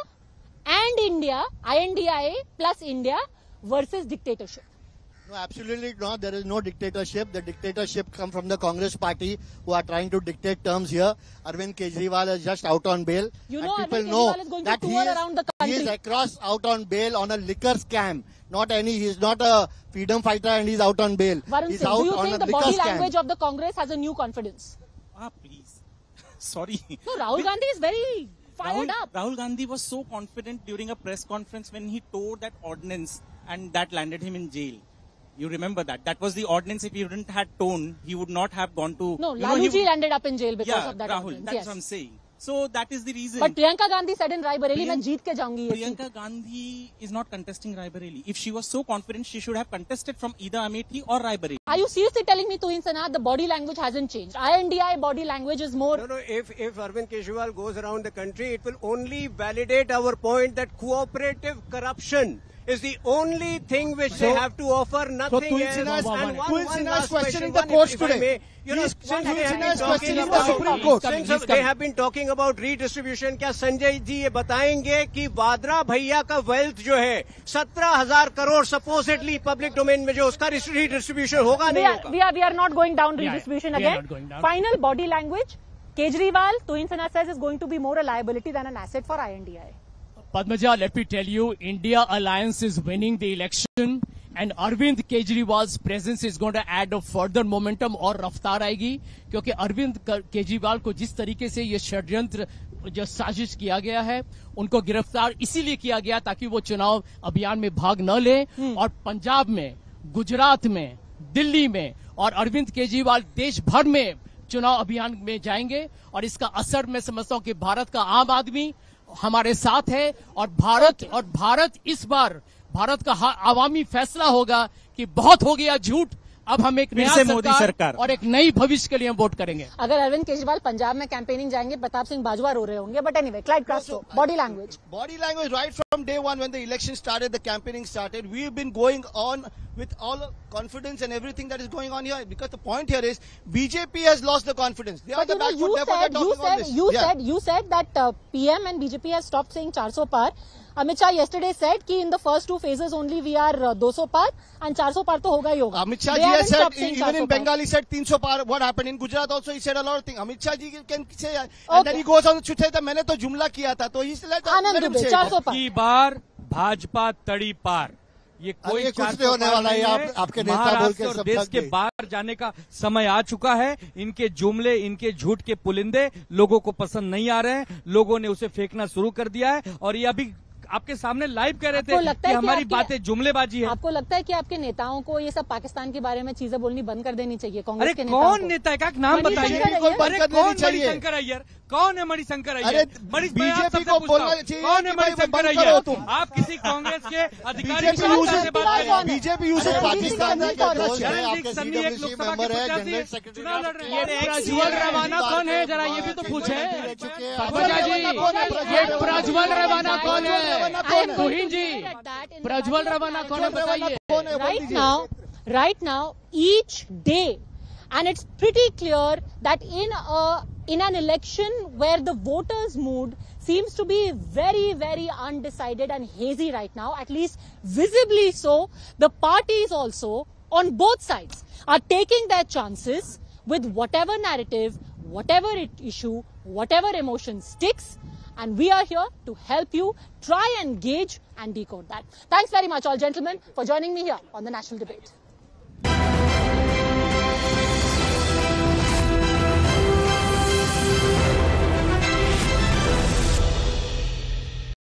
and India, INDIA plus India versus dictatorship? No, absolutely not. There is no dictatorship. The dictatorship comes from the Congress party who are trying to dictate terms here. Arvind Kejriwal is just out on bail. You and know, people Arvind know Kejriwal is going that to tour around the country. He is across out on bail on a liquor scam. He is not a freedom fighter and he's out on bail. Varun He's Singh, out do you on think a the liquor body scam. language of the Congress has a new confidence? Please. Sorry. No, Rahul Gandhi is very fired up. Rahul Gandhi was so confident during a press conference when he tore that ordinance and that landed him in jail. You remember that? That was the ordinance. If he wouldn't have torn, he would not have gone to... No, Laluji ended up in jail because of that Rahul, ordinance. that's Yes. what I'm saying. So that is the reason. But Priyanka Gandhi said in Raebareli, मैं जीत के जाऊंगी ये seat. Priyanka Gandhi is not contesting Raebareli. If she was so confident, she should have contested from either Amethi or Raebareli. Are you seriously telling me, Tuhin Sinha, the body language hasn't changed? INDI body language is more... No, if Arvind Kejriwal goes around the country, it will only validate our point that cooperative corruption is the only thing which they have to offer, nothing else. And one last question in the one, courts if I today. may, you know, since they have been talking in the Supreme Court. since they have been talking about redistribution, क्या संजय जी ये बताएंगे कि वाड्रा भैया का wealth जो है 17,000 crore supposedly public domain में जो उसका redistribution होगा नहीं होगा? We are not going down redistribution again. Final body language. Kejriwal, Tuhin Sinha says, is going to be more a liability than an asset for INDI. Padmaja, let me tell you, India Alliance is winning the election and Arvind Kejriwal's presence is going to add a further momentum और रफ्तार आएगी क्योंकि अरविंद केजरीवाल को जिस तरीके से ये षड्यंत्र जो साजिश किया गया है उनको गिरफ्तार इसीलिए किया गया ताकि वो चुनाव अभियान में भाग न ले और पंजाब में, गुजरात में, दिल्ली में और अरविंद केजरीवाल देश भर में चुनाव अभियान में जाएंगे और इसका असर मैं समझता हूं कि भारत का आम आदमी हमारे साथ है और भारत इस बार भारत का आवामी फैसला होगा कि बहुत हो गया झूठ, अब हम एक नया मोदी सरकार और एक नई भविष्य के लिए हम वोट करेंगे. अगर अरविंद केजरीवाल पंजाब में कैंपेनिंग जाएंगे, प्रताप सिंह बाजवा रो रहे होंगे. But anyway, Clyde Castro, body language. Body language, right from day one when the election started, the campaigning started, we've been going on with all confidence and everything that is going on here. Because the point here is, BJP has lost the confidence. They are the back foot. Therefore, they're talking on this. You said that PM and BJP has stopped saying 400 par. Amit Shah yesterday said कि in the first two phases only we are 200 par and 400 par तो होगा ही होगा. Amit Shah ji has said, even in Bengal he said 300 par. What happened in Gujarat also he said a lot of things. Amit Shah ji can say, and then he goes on to say that मैंने तो जुमला किया था, तो he's like, आनंद Dubey 400 par. की बार भाजपा तड़ी पार. ये कोई कुछ नहीं होने वाला है. आपके नेता बोल के सब देश के बाहर जाने का समय आ चुका है. इनके जुमले, इनके झूठ के पुलिंदे लोगों को पसंद नहीं आ रहे हैं. लोगों ने उसे फेंकना शुरू कर दिया है और ये अभी आपके सामने लाइव कह रहे थे कि हमारी बातें जुमलेबाजी है. आपको लगता है कि आपके नेताओं को ये सब पाकिस्तान के बारे में चीजें बोलनी बंद कर देनी चाहिए? कांग्रेस के नेताओं कौन नेता का नाम बताइए. कौन मणिशंकर अय्यर? कौन है मणिशंकर अय्यर? बीजेपी को बोलना चाहिए. कौन है मणिशंकर अय्यर? आप किसी कांग्रेस के अधिकारी से बात करें. बीजेपी यूजेस पाकिस्तान एक लोकसभा के प्रत्याशी चुनाव लड़ रहे हैं. प्रज्वल रवाना कौन है, जरा ये भी तो पूछे. ये प्रज्वल रवाना कौन है? तुहिन जी, प्रज्वल रवाना कौन है बताइए. Right now, each day, and it's pretty clear that in an election where the voters' mood seems to be very, very undecided and hazy right now, at least visibly so, the parties also on both sides are taking their chances with whatever narrative, whatever issue, whatever emotion sticks. And we are here to help you try and gauge and decode that. Thanks very much, all gentlemen, for joining me here on the National Debate.